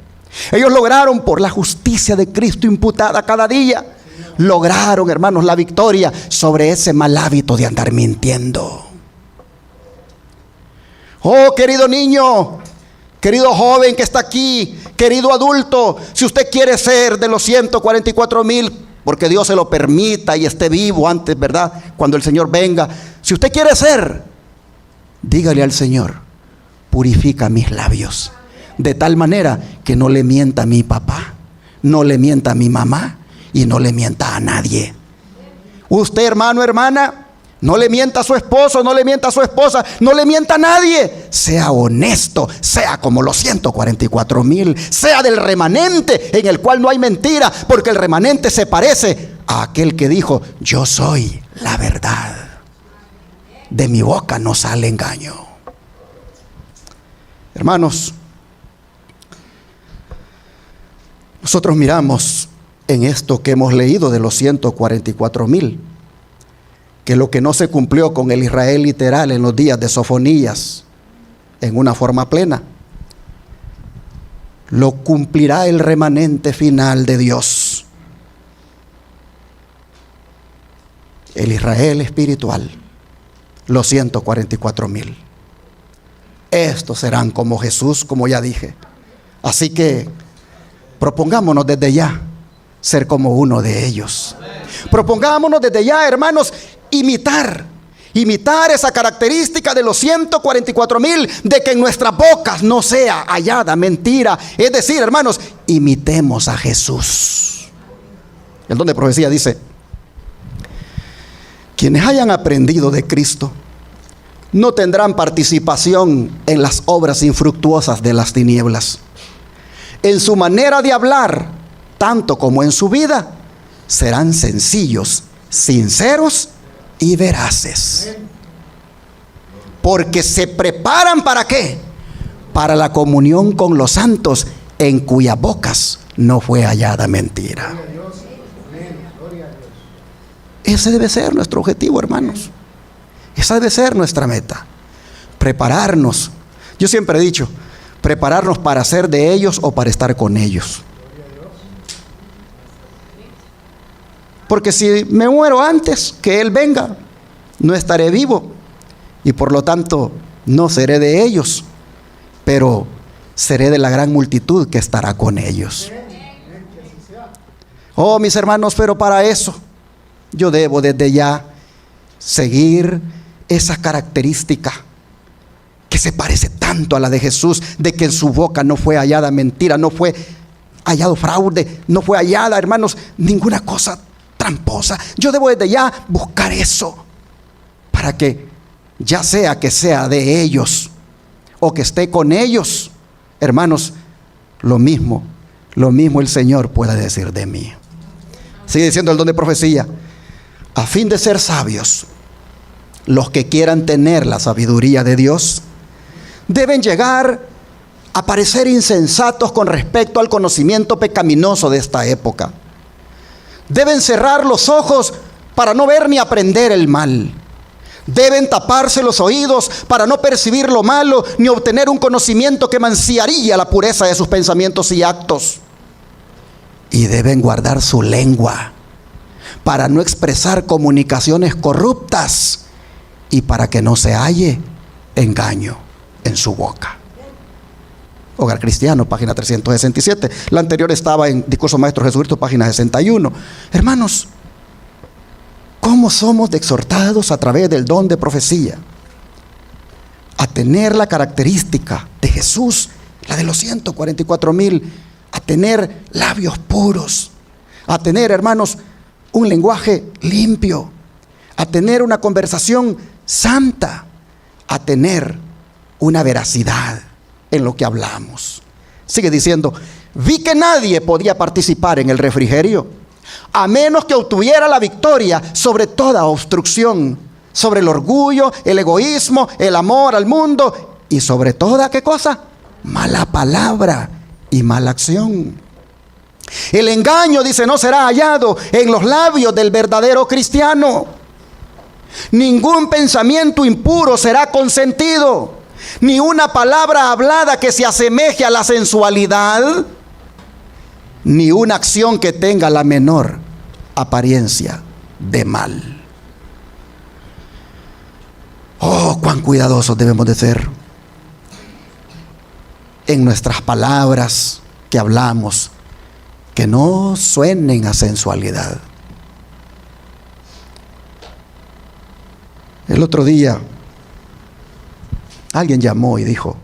ellos lograron por la justicia de Cristo imputada cada día, lograron, hermanos, la victoria sobre ese mal hábito de andar mintiendo. Oh, querido niño, querido joven que está aquí, querido adulto, si usted quiere ser de los 144,000, porque Dios se lo permita y esté vivo antes, ¿verdad?, cuando el Señor venga, si usted quiere ser, dígale al Señor: purifica mis labios, de tal manera que no le mienta a mi papá, no le mienta a mi mamá y no le mienta a nadie. Usted, hermano, hermana, no le mienta a su esposo, no le mienta a su esposa, no le mienta a nadie. Sea honesto, sea como los 144,000, sea del remanente en el cual no hay mentira, porque el remanente se parece a aquel que dijo: yo soy la verdad, de mi boca no sale engaño. Hermanos, nosotros miramos en esto que hemos leído de los 144,000, que lo que no se cumplió con el Israel literal en los días de Sofonías en una forma plena, lo cumplirá el remanente final de Dios. El Israel espiritual, los 144,000. Estos serán como Jesús, como ya dije. Así que propongámonos desde ya ser como uno de ellos. Propongámonos desde ya, hermanos, imitar esa característica de los 144,000, de que en nuestras bocas no sea hallada mentira. Es decir, hermanos, imitemos a Jesús. El don de profecía dice: quienes hayan aprendido de Cristo no tendrán participación en las obras infructuosas de las tinieblas. En su manera de hablar, tanto como en su vida, serán sencillos, sinceros y veraces. Porque se preparan ¿para qué? Para la comunión con los santos, en cuyas bocas no fue hallada mentira. Ese debe ser nuestro objetivo, hermanos. Esa debe ser nuestra meta. Prepararnos. Yo siempre he dicho, prepararnos para ser de ellos o para estar con ellos. Porque si me muero antes que Él venga, no estaré vivo. Y por lo tanto, no seré de ellos, pero seré de la gran multitud que estará con ellos. Oh, mis hermanos, pero para eso yo debo desde ya seguir esa característica que se parece tanto a la de Jesús, de que en su boca no fue hallada mentira, no fue hallado fraude, no fue hallada, hermanos, ninguna cosa tramposa. Yo debo desde ya buscar eso, para que ya sea que sea de ellos o que esté con ellos, hermanos, lo mismo el Señor pueda decir de mí. Sigue diciendo el don de profecía: a fin de ser sabios, los que quieran tener la sabiduría de Dios deben llegar a parecer insensatos con respecto al conocimiento pecaminoso de esta época. Deben cerrar los ojos para no ver ni aprender el mal. Deben taparse los oídos para no percibir lo malo ni obtener un conocimiento que manciaría la pureza de sus pensamientos y actos. Y deben guardar su lengua para no expresar comunicaciones corruptas y para que no se halle engaño en su boca. Hogar Cristiano, página 367. La anterior estaba en Discurso Maestro Jesucristo, página 61. Hermanos, ¿cómo somos exhortados a través del don de profecía a tener la característica de Jesús, la de los 144,000, a tener labios puros, a tener, hermanos, un lenguaje limpio, a tener una conversación santa, a tener una veracidad en lo que hablamos? Sigue diciendo: vi que nadie podía participar en el refrigerio a menos que obtuviera la victoria sobre toda obstrucción, sobre el orgullo, el egoísmo, el amor al mundo y sobre toda, ¿qué cosa? Mala palabra y mala acción. El engaño, dice, no será hallado en los labios del verdadero cristiano. Ningún pensamiento impuro será consentido, ni una palabra hablada que se asemeje a la sensualidad, ni una acción que tenga la menor apariencia de mal. Oh, cuán cuidadosos debemos de ser en nuestras palabras que hablamos, que no suenen a sensualidad. El otro día alguien llamó y dijo: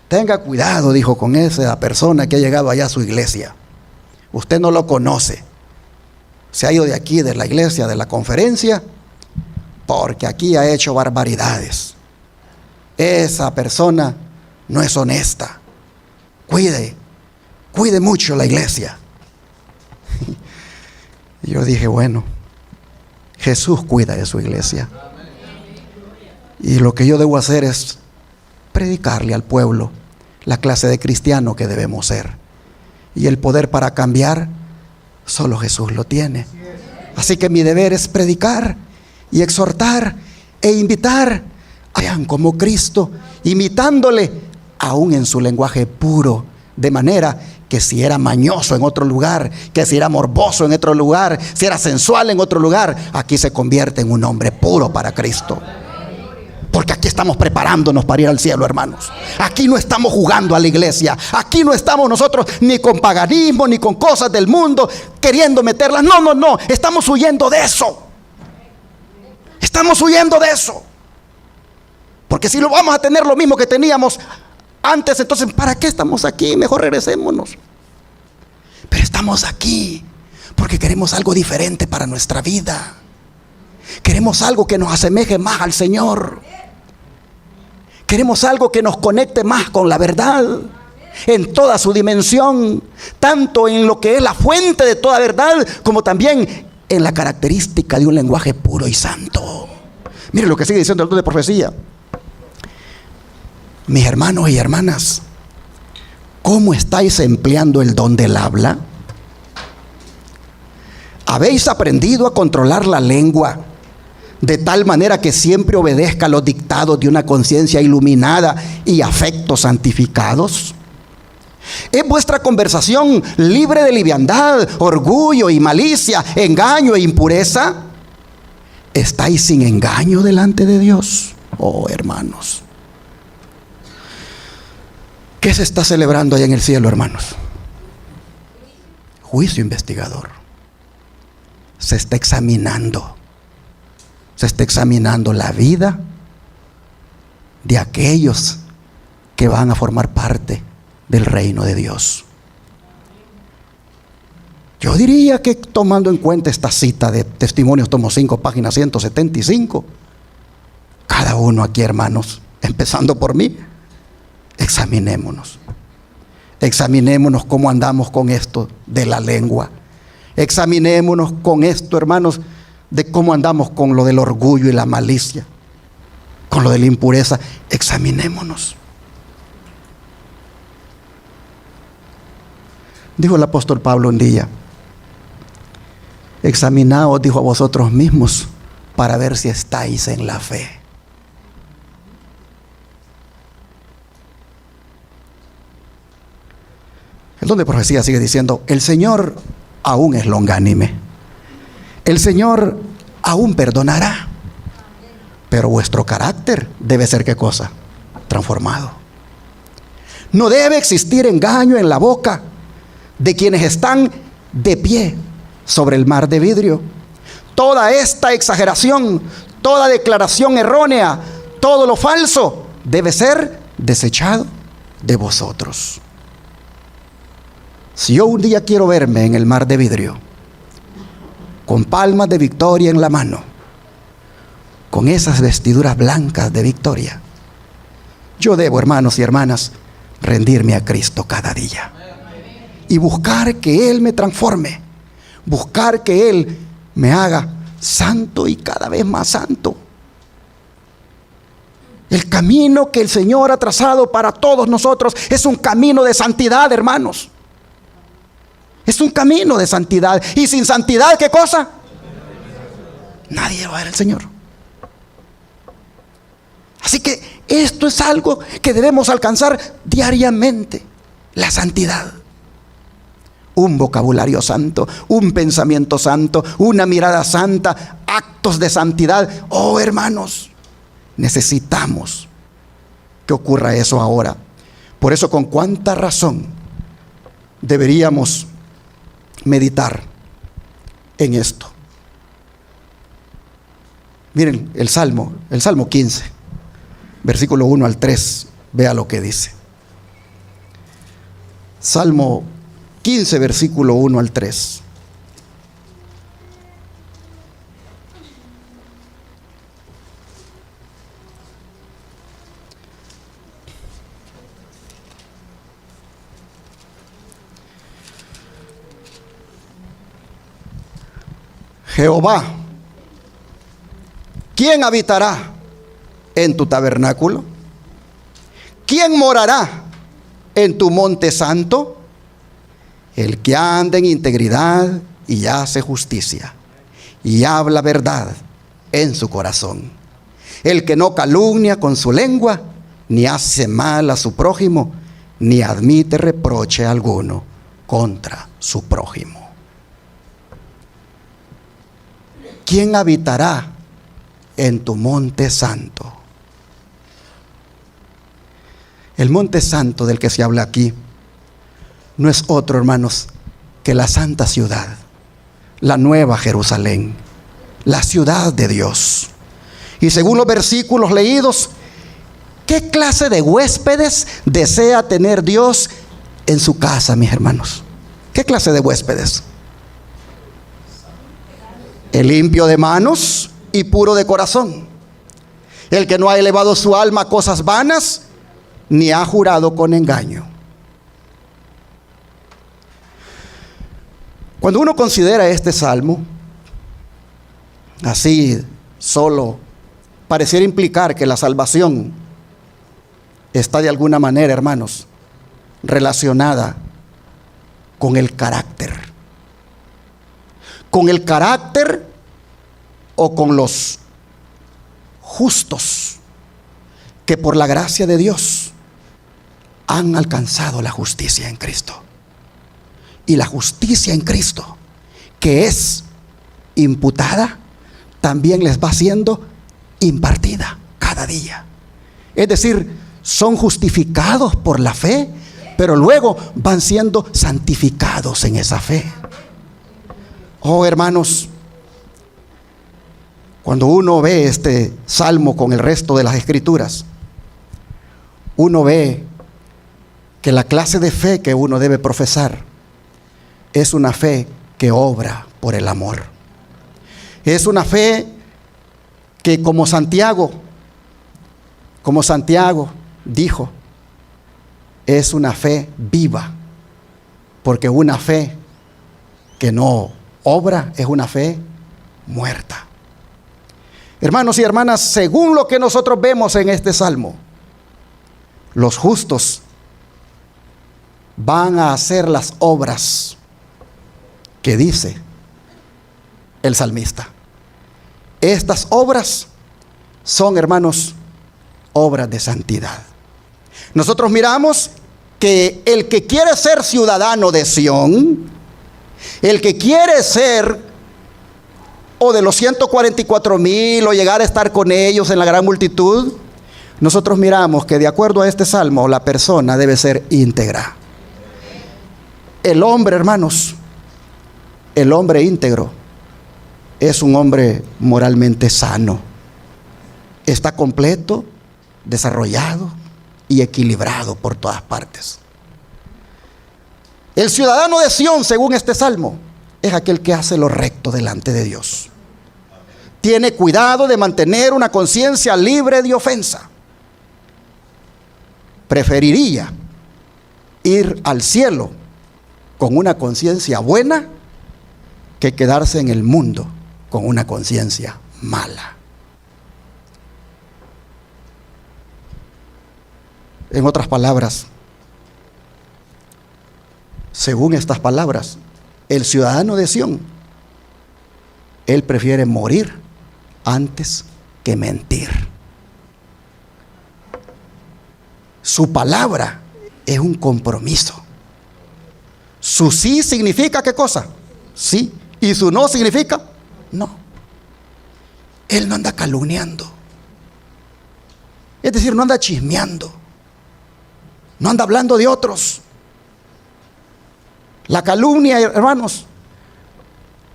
tenga cuidado, dijo, con esa persona que ha llegado allá a su iglesia. Usted no lo conoce. Se ha ido de aquí, de la iglesia, de la conferencia, porque aquí ha hecho barbaridades. Esa persona no es honesta. Cuide mucho la iglesia. Y yo dije, bueno, Jesús cuida de su iglesia. Y lo que yo debo hacer es predicarle al pueblo la clase de cristiano que debemos ser. Y el poder para cambiar, solo Jesús lo tiene. Así que mi deber es predicar y exhortar e invitar a sean como Cristo, imitándole aún en su lenguaje puro, de manera que si era mañoso en otro lugar, que si era morboso en otro lugar, si era sensual en otro lugar, aquí se convierte en un hombre puro para Cristo. Porque aquí estamos preparándonos para ir al cielo, hermanos. Aquí no estamos jugando a la iglesia. Aquí no estamos nosotros ni con paganismo, ni con cosas del mundo queriendo meterlas. No. Estamos huyendo de eso. Estamos huyendo de eso. Porque si lo vamos a tener lo mismo que teníamos antes, entonces ¿para qué estamos aquí? Mejor regresémonos. Pero estamos aquí porque queremos algo diferente para nuestra vida. Queremos algo que nos asemeje más al Señor. Queremos algo que nos conecte más con la verdad en toda su dimensión, tanto en lo que es la fuente de toda verdad, como también en la característica de un lenguaje puro y santo. Mire lo que sigue diciendo el don de profecía. Mis hermanos y hermanas, ¿cómo estáis empleando el don del habla? ¿Habéis aprendido a controlar la lengua de tal manera que siempre obedezca los dictados de una conciencia iluminada y afectos santificados? ¿Es vuestra conversación libre de liviandad, orgullo y malicia, engaño e impureza? ¿Estáis sin engaño delante de Dios? Oh, hermanos, ¿qué se está celebrando allá en el cielo, hermanos? Juicio investigador. Se está examinando la vida de aquellos que van a formar parte del reino de Dios. Yo diría que, tomando en cuenta esta cita de Testimonios, tomo 5, página 175, cada uno aquí, hermanos, empezando por mí, examinémonos. Examinémonos cómo andamos con esto de la lengua. Examinémonos con esto, hermanos, de cómo andamos con lo del orgullo y la malicia, con lo de la impureza. Examinémonos. Dijo el apóstol Pablo un día: examinaos, dijo, a vosotros mismos para ver si estáis en la fe. El don de profecía sigue diciendo: el Señor aún es longánime, el Señor aún perdonará, pero vuestro carácter debe ser, ¿qué cosa? Transformado. No debe existir engaño en la boca de quienes están de pie sobre el mar de vidrio. Toda esta exageración, toda declaración errónea, todo lo falso debe ser desechado de vosotros. Si yo un día quiero verme en el mar de vidrio, con palmas de victoria en la mano, con esas vestiduras blancas de victoria, yo debo, hermanos y hermanas, rendirme a Cristo cada día y buscar que Él me transforme, buscar que Él me haga santo y cada vez más santo. El camino que el Señor ha trazado para todos nosotros es un camino de santidad, hermanos. Es un camino de santidad. Y sin santidad, ¿qué cosa? Nadie va a ver al Señor. Así que esto es algo que debemos alcanzar diariamente: la santidad. Un vocabulario santo, un pensamiento santo, una mirada santa, actos de santidad. Oh, hermanos, necesitamos que ocurra eso ahora. Por eso, con cuánta razón deberíamos meditar en esto. Miren el Salmo 15, versículo 1 al 3, vea lo que dice. Salmo 15, versículo 1 al 3. Jehová, ¿quién habitará en tu tabernáculo? ¿Quién morará en tu monte santo? El que anda en integridad y hace justicia y habla verdad en su corazón. El que no calumnia con su lengua, ni hace mal a su prójimo, ni admite reproche alguno contra su prójimo. ¿Quién habitará en tu monte santo? El monte santo del que se habla aquí no es otro, hermanos, que la santa ciudad, la nueva Jerusalén, la ciudad de Dios. Y según los versículos leídos, ¿qué clase de huéspedes desea tener Dios en su casa, mis hermanos? ¿Qué clase de huéspedes? El limpio de manos y puro de corazón, el que no ha elevado su alma a cosas vanas, ni ha jurado con engaño. Cuando uno considera este salmo, así solo, pareciera implicar que la salvación está de alguna manera, hermanos, relacionada con el carácter. Con el carácter o con los justos que por la gracia de Dios han alcanzado la justicia en Cristo. Y la justicia en Cristo, que es imputada, también les va siendo impartida cada día. Es decir, son justificados por la fe, pero luego van siendo santificados en esa fe. Oh, hermanos, cuando uno ve este salmo con el resto de las escrituras, uno ve que la clase de fe que uno debe profesar es una fe que obra por el amor. Es una fe que como Santiago dijo, es una fe viva, porque una fe que no obra es una fe muerta. Hermanos y hermanas, según lo que nosotros vemos en este salmo, los justos van a hacer las obras que dice el salmista. Estas obras son, hermanos, obras de santidad. Nosotros miramos que el que quiere ser ciudadano de Sión, el que quiere ser o de los 144,000 o llegar a estar con ellos en la gran multitud, nosotros miramos que de acuerdo a este salmo, la persona debe ser íntegra. El hombre, hermanos, el hombre íntegro es un hombre moralmente sano. Está completo, desarrollado y equilibrado por todas partes. El ciudadano de Sión, según este salmo, es aquel que hace lo recto delante de Dios. Tiene cuidado de mantener una conciencia libre de ofensa. Preferiría ir al cielo con una conciencia buena que quedarse en el mundo con una conciencia mala. En otras palabras, según estas palabras, el ciudadano de Sión, él prefiere morir antes que mentir. Su palabra es un compromiso. Su sí significa ¿qué cosa? Sí. Y su no significa no. Él no anda calumniando. Es decir, no anda chismeando. No anda hablando de otros. La calumnia, hermanos,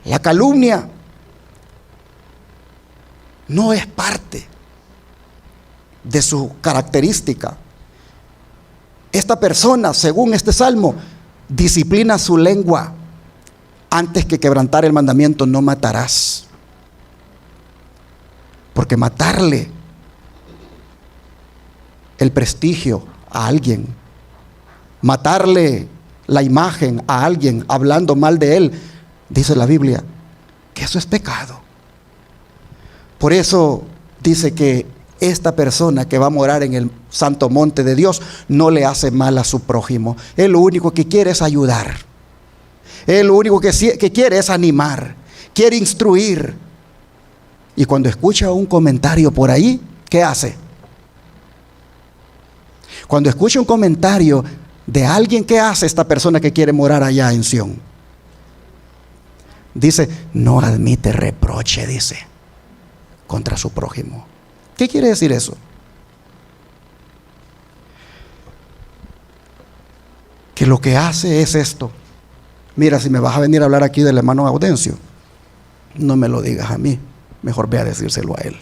la calumnia no es parte de su característica. Esta persona, según este salmo, disciplina su lengua antes que quebrantar el mandamiento: no matarás. Porque matarle el prestigio a alguien, matarle la imagen a alguien hablando mal de él, dice la Biblia que eso es pecado. Por eso dice que esta persona que va a morar en el santo monte de Dios no le hace mal a su prójimo. Él lo único que quiere es ayudar. Él lo único que quiere es animar, quiere instruir. Y cuando escucha un comentario por ahí, ¿qué hace? Cuando escucha un comentario de alguien, ¿qué hace esta persona que quiere morar allá en Sión? Dice, no admite reproche, dice, contra su prójimo. ¿Qué quiere decir eso? Que lo que hace es esto. Mira, si me vas a venir a hablar aquí del hermano Gaudencio, no me lo digas a mí, mejor ve a decírselo a él.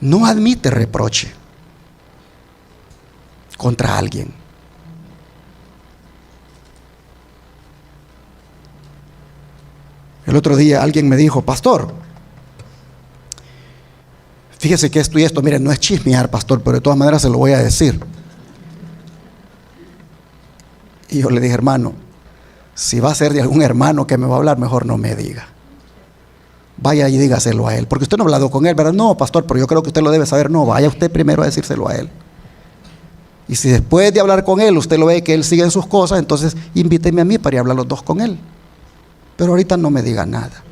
No admite reproche contra alguien. El otro día alguien me dijo, pastor, fíjese que esto y esto, mire, no es chismear, pastor, pero de todas maneras se lo voy a decir. Y yo le dije, hermano, si va a ser de algún hermano que me va a hablar, mejor no me diga. Vaya y dígaselo a él, porque usted no ha hablado con él, ¿verdad? No, pastor, pero yo creo que usted lo debe saber. No, vaya usted primero a decírselo a él. Y si después de hablar con él, usted lo ve que él sigue en sus cosas, entonces invíteme a mí para ir a hablar los dos con él. Pero ahorita no me diga nada.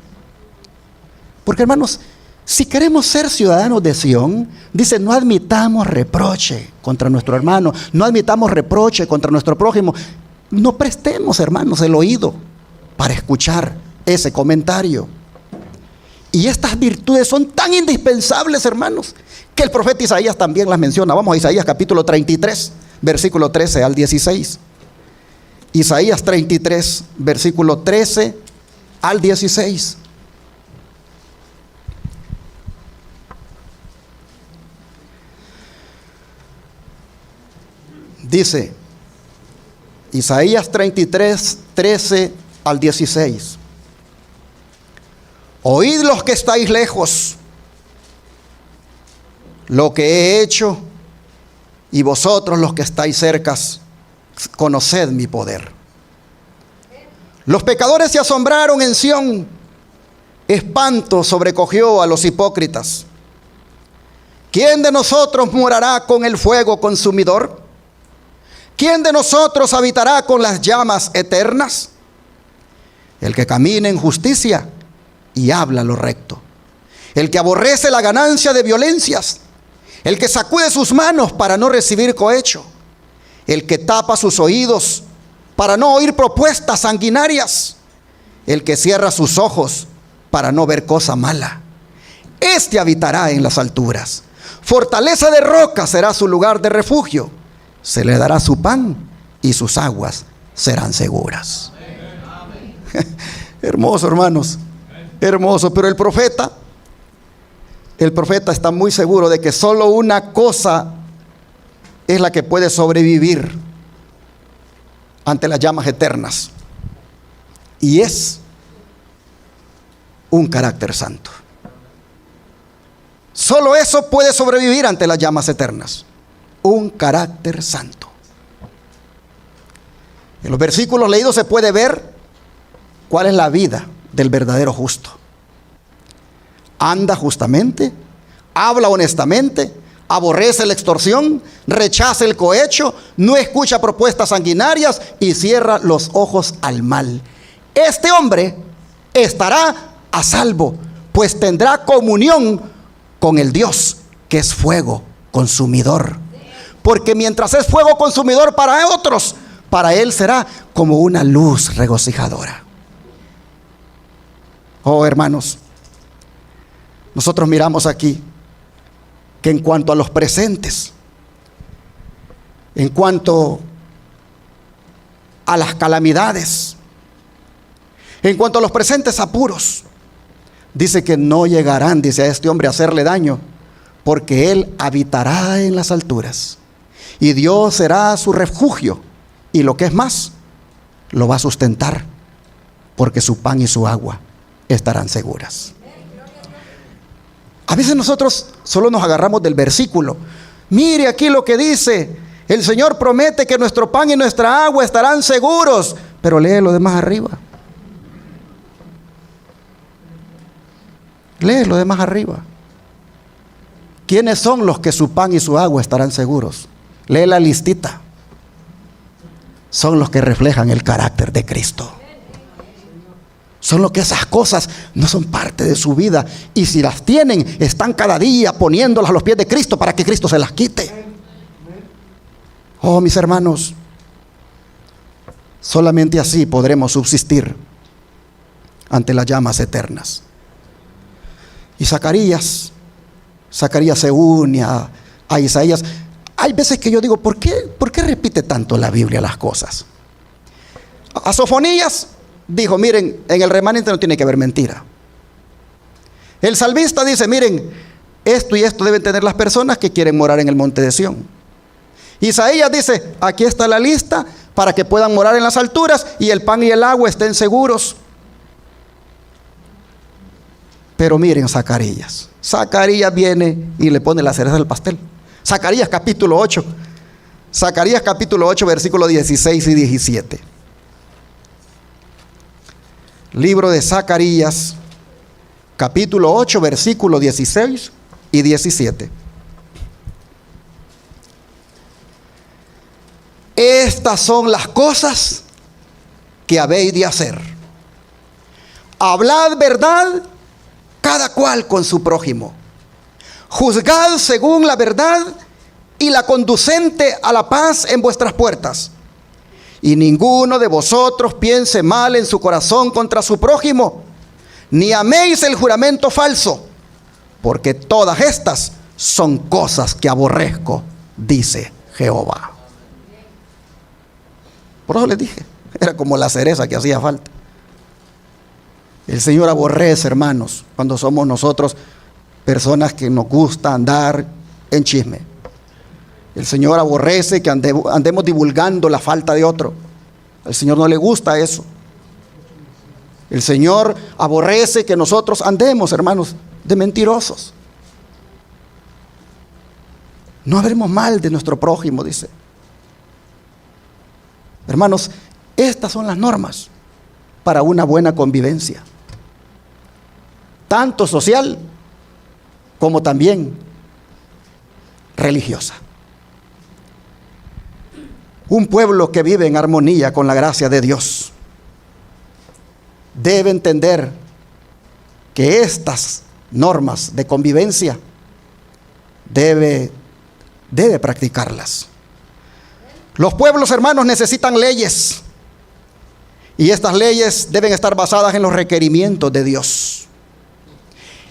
Porque, hermanos, si queremos ser ciudadanos de Sión, dice, no admitamos reproche contra nuestro hermano, no admitamos reproche contra nuestro prójimo. No prestemos, hermanos, el oído para escuchar ese comentario. Y estas virtudes son tan indispensables, hermanos, que el profeta Isaías también las menciona. Vamos a Isaías capítulo 33, versículo 13 al 16. Isaías 33, versículo 13 al 16. Dice Isaías 33, 13 al 16. Oíd los que estáis lejos lo que he hecho, y vosotros los que estáis cerca, conoced mi poder. Los pecadores se asombraron en Sión, espanto sobrecogió a los hipócritas. ¿Quién de nosotros morará con el fuego consumidor? ¿Quién de nosotros habitará con las llamas eternas? El que camina en justicia y habla lo recto, el que aborrece la ganancia de violencias, el que sacude sus manos para no recibir cohecho, el que tapa sus oídos para no oír propuestas sanguinarias, el que cierra sus ojos para no ver cosa mala. Este habitará en las alturas, fortaleza de roca será su lugar de refugio, se le dará su pan y sus aguas serán seguras. Hermoso, hermanos, hermoso. Pero el profeta está muy seguro de que solo una cosa es la que puede sobrevivir ante las llamas eternas, y es un carácter santo. Solo eso puede sobrevivir ante las llamas eternas, un carácter santo. En los versículos leídos se puede ver cuál es la vida del verdadero justo. Anda justamente, habla honestamente, aborrece la extorsión, rechaza el cohecho, no escucha propuestas sanguinarias y cierra los ojos al mal. Este hombre estará a salvo, pues tendrá comunión con el Dios que es fuego consumidor. Porque mientras es fuego consumidor para otros, para él será como una luz regocijadora. Oh, hermanos, nosotros miramos aquí que en cuanto a los presentes, en cuanto a las calamidades, en cuanto a los presentes apuros, dice que no llegarán, dice, a este hombre a hacerle daño, porque él habitará en las alturas y Dios será su refugio, y lo que es más, lo va a sustentar, porque su pan y su agua estarán seguras. A veces nosotros solo nos agarramos del versículo. Mire aquí lo que dice: el Señor promete que nuestro pan y nuestra agua estarán seguros. Pero lee lo demás arriba. Lee lo demás arriba. ¿Quiénes son los que su pan y su agua estarán seguros? Lee la listita. Son los que reflejan el carácter de Cristo. Son los que esas cosas no son parte de su vida, y si las tienen, están cada día poniéndolas a los pies de Cristo para que Cristo se las quite. Oh, mis hermanos, solamente así podremos subsistir ante las llamas eternas. Y Zacarías se une a Isaías. Hay veces que yo digo, ¿por qué repite tanto la Biblia las cosas? A Sofonías dijo, miren, en el remanente no tiene que haber mentira. El salmista dice, miren, esto y esto deben tener las personas que quieren morar en el monte de Sión. Isaías dice, aquí está la lista para que puedan morar en las alturas y el pan y el agua estén seguros. Pero miren, Zacarías viene y le pone la cereza del pastel. Zacarías capítulo 8, versículos 16 y 17. Libro de Zacarías, capítulo 8, versículos 16 y 17. Estas son las cosas que habéis de hacer. Hablad verdad, cada cual con su prójimo. Juzgad según la verdad y la conducente a la paz en vuestras puertas. Y ninguno de vosotros piense mal en su corazón contra su prójimo, ni améis el juramento falso, porque todas estas son cosas que aborrezco, dice Jehová. Por eso les dije, era como la cereza que hacía falta. El Señor aborrece, hermanos, cuando somos nosotros personas que nos gusta andar en chisme. El Señor aborrece que andemos divulgando la falta de otro. Al Señor no le gusta eso. El Señor aborrece que nosotros andemos, hermanos, de mentirosos. No hablemos mal de nuestro prójimo, dice. Hermanos, estas son las normas para una buena convivencia, tanto social como también religiosa. Un pueblo que vive en armonía con la gracia de Dios debe entender que estas normas de convivencia debe practicarlas. Los pueblos, hermanos, necesitan leyes, y estas leyes deben estar basadas en los requerimientos de Dios.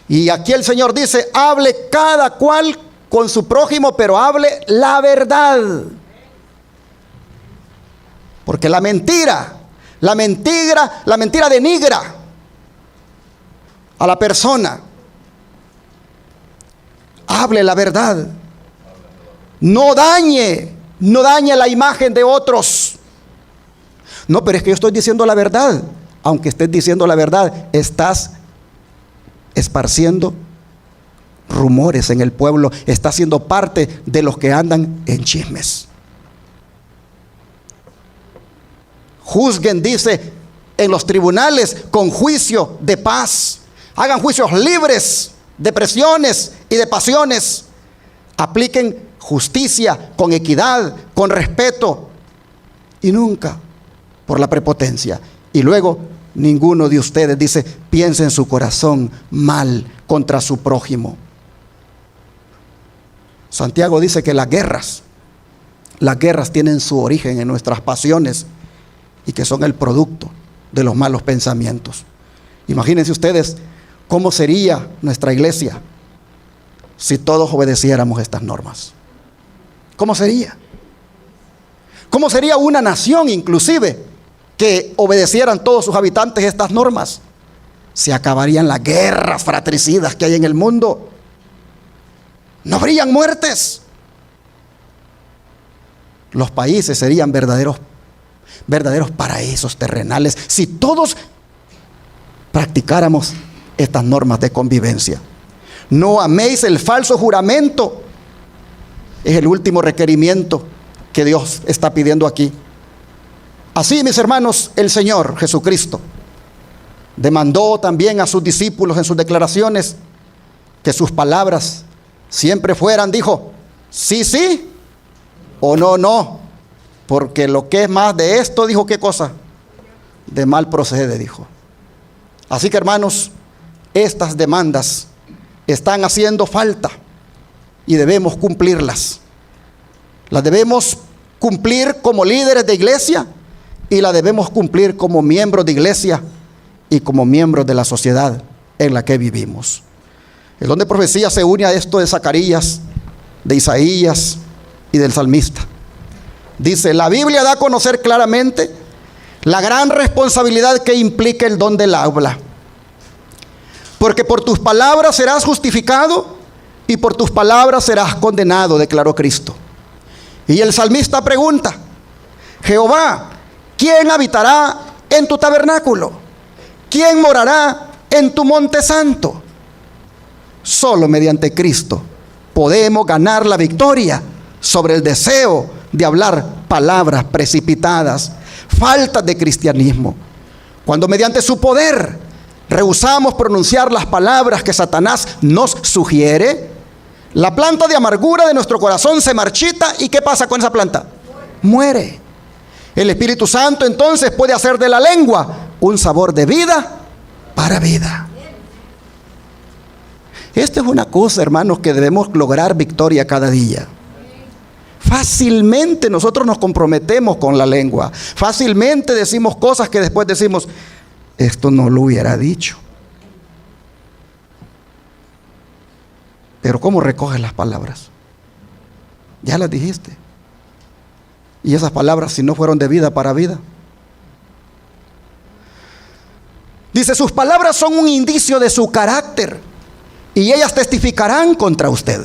Y aquí el Señor dice: hable cada cual con su prójimo, pero hable la verdad. Porque la mentira denigra a la persona. Hable la verdad. No dañe la imagen de otros. No, pero es que yo estoy diciendo la verdad. Aunque estés diciendo la verdad, estás esparciendo rumores en el pueblo. Estás siendo parte de los que andan en chismes. Juzguen, dice, en los tribunales con juicio de paz. Hagan juicios libres de presiones y de pasiones. Apliquen justicia con equidad, con respeto, y nunca por la prepotencia. Y luego, ninguno de ustedes, dice, piense en su corazón mal contra su prójimo. Santiago dice que las guerras tienen su origen en nuestras pasiones, y que son el producto de los malos pensamientos. Imagínense ustedes cómo sería nuestra iglesia si todos obedeciéramos estas normas. ¿Cómo sería? ¿Cómo sería una nación, inclusive, que obedecieran todos sus habitantes estas normas? Se acabarían las guerras fratricidas que hay en el mundo. No habrían muertes. Los países serían verdaderos paraísos terrenales si todos practicáramos estas normas de convivencia. No améis el falso juramento. Es el último requerimiento que Dios está pidiendo aquí. Así, mis hermanos, el Señor Jesucristo demandó también a sus discípulos en sus declaraciones que sus palabras siempre fueran, dijo, sí, sí, o no, no. Porque lo que es más de esto, dijo, ¿qué cosa? De mal procede, dijo. Así que, hermanos, estas demandas están haciendo falta y debemos cumplirlas. Las debemos cumplir como líderes de iglesia, y las debemos cumplir como miembros de iglesia y como miembros de la sociedad en la que vivimos. El don de profecía se une a esto de Zacarías, de Isaías y del salmista. Dice, la Biblia da a conocer claramente la gran responsabilidad que implica el don del habla. Porque por tus palabras serás justificado y por tus palabras serás condenado, declaró Cristo. Y el salmista pregunta, Jehová, ¿quién habitará en tu tabernáculo? ¿Quién morará en tu monte santo? Solo mediante Cristo podemos ganar la victoria sobre el deseo de hablar palabras precipitadas, faltas de cristianismo. Cuando mediante su poder rehusamos pronunciar las palabras que Satanás nos sugiere, la planta de amargura de nuestro corazón se marchita. ¿Y qué pasa con esa planta? Muere. El Espíritu Santo entonces puede hacer de la lengua un sabor de vida para vida. Esta es una cosa, hermanos, que debemos lograr victoria cada día. Fácilmente nosotros nos comprometemos con la lengua. Fácilmente decimos cosas que después decimos, esto no lo hubiera dicho. Pero ¿cómo recoges las palabras? Ya las dijiste. Y esas palabras, si no fueron de vida para vida. Dice, sus palabras son un indicio de su carácter, y ellas testificarán contra usted.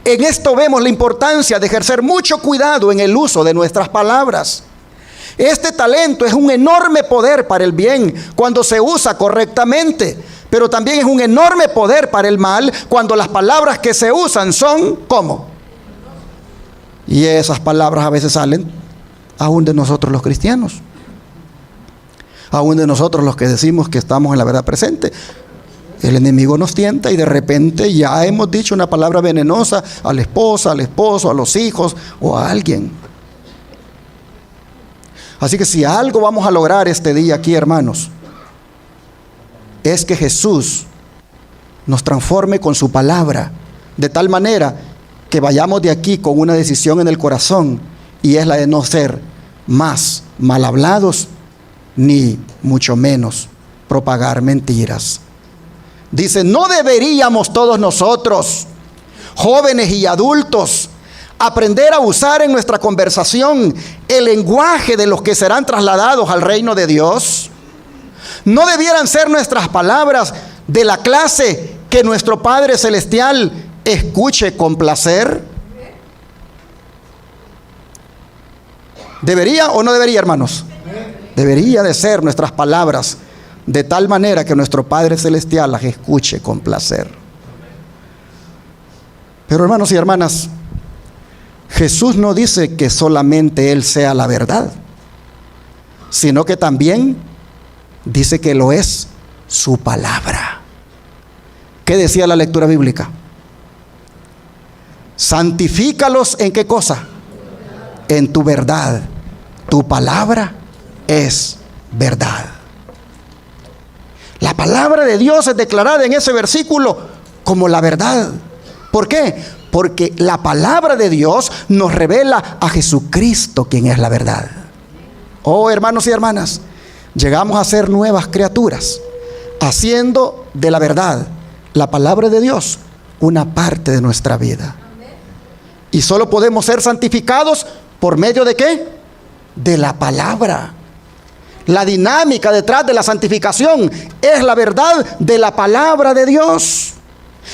En esto vemos la importancia de ejercer mucho cuidado en el uso de nuestras palabras. Este talento es un enorme poder para el bien cuando se usa correctamente, pero también es un enorme poder para el mal cuando las palabras que se usan son ¿cómo? Y esas palabras a veces salen aún de nosotros los cristianos, aún de nosotros los que decimos que estamos en la verdad presente. El enemigo nos tienta y de repente ya hemos dicho una palabra venenosa a la esposa, al esposo, a los hijos o a alguien. Así que si algo vamos a lograr este día aquí, hermanos, es que Jesús nos transforme con su palabra, de tal manera que vayamos de aquí con una decisión en el corazón, y es la de no ser más mal hablados, ni mucho menos propagar mentiras. Dice, no deberíamos todos nosotros, jóvenes y adultos, aprender a usar en nuestra conversación el lenguaje de los que serán trasladados al reino de Dios. No debieran ser nuestras palabras de la clase que nuestro Padre Celestial escuche con placer. ¿Debería o no debería, hermanos? Debería de ser nuestras palabras de tal manera que nuestro Padre Celestial las escuche con placer. Pero hermanos y hermanas, Jesús no dice que solamente Él sea la verdad, sino que también dice que lo es su palabra. ¿Qué decía la lectura bíblica? Santifícalos ¿en qué cosa? En tu verdad. Tu palabra es verdad. La palabra de Dios es declarada en ese versículo como la verdad. ¿Por qué? Porque la palabra de Dios nos revela a Jesucristo, quien es la verdad. Oh, hermanos y hermanas, llegamos a ser nuevas criaturas, haciendo de la verdad, la palabra de Dios, una parte de nuestra vida. Y solo podemos ser santificados por medio de ¿qué? De la palabra. La dinámica detrás de la santificación es la verdad de la palabra de Dios.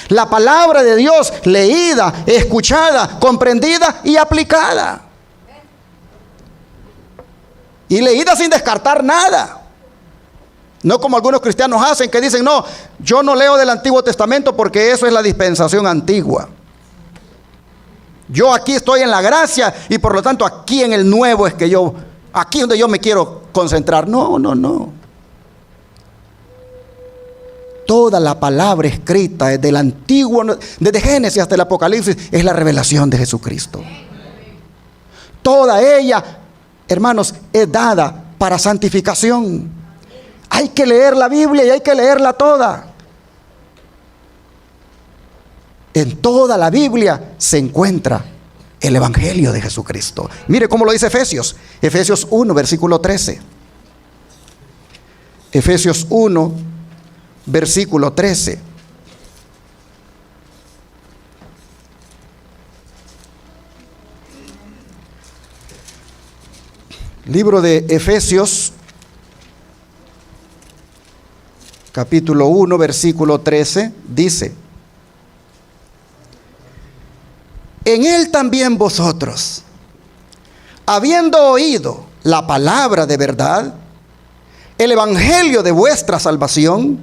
La palabra de Dios leída, escuchada, comprendida y aplicada. Y leída sin descartar nada. No como algunos cristianos hacen, que dicen, no, yo no leo del Antiguo Testamento porque eso es la dispensación antigua. Yo aquí estoy en la gracia y por lo tanto aquí en el nuevo es que yo, aquí es donde yo me quiero concentrar. No, no, no. Toda la palabra escrita desde el Antiguo, desde Génesis hasta el Apocalipsis, es la revelación de Jesucristo. Toda ella, hermanos, es dada para santificación. Hay que leer la Biblia y hay que leerla toda. En toda la Biblia se encuentra el Evangelio de Jesucristo. Mire cómo lo dice Efesios. Efesios 1, versículo 13. Efesios 1, versículo 13. Libro de Efesios, capítulo 1, versículo 13, dice: en él también vosotros, habiendo oído la palabra de verdad, el evangelio de vuestra salvación,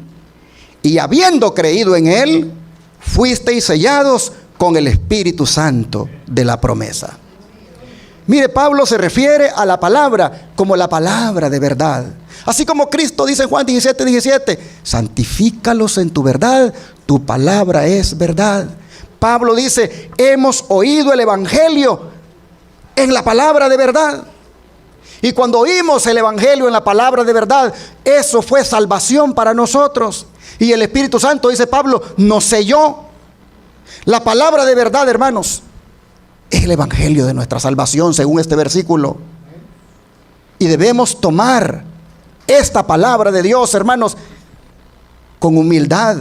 y habiendo creído en él, fuisteis sellados con el Espíritu Santo de la promesa. Mire, Pablo se refiere a la palabra como la palabra de verdad. Así como Cristo dice en Juan 17, 17, santifícalos en tu verdad, tu palabra es verdad. Pablo dice, hemos oído el evangelio en la palabra de verdad. Y cuando oímos el evangelio en la palabra de verdad, eso fue salvación para nosotros. Y el Espíritu Santo, dice Pablo, nos selló. La palabra de verdad, hermanos, es el evangelio de nuestra salvación, según este versículo. Y debemos tomar esta palabra de Dios, hermanos, con humildad,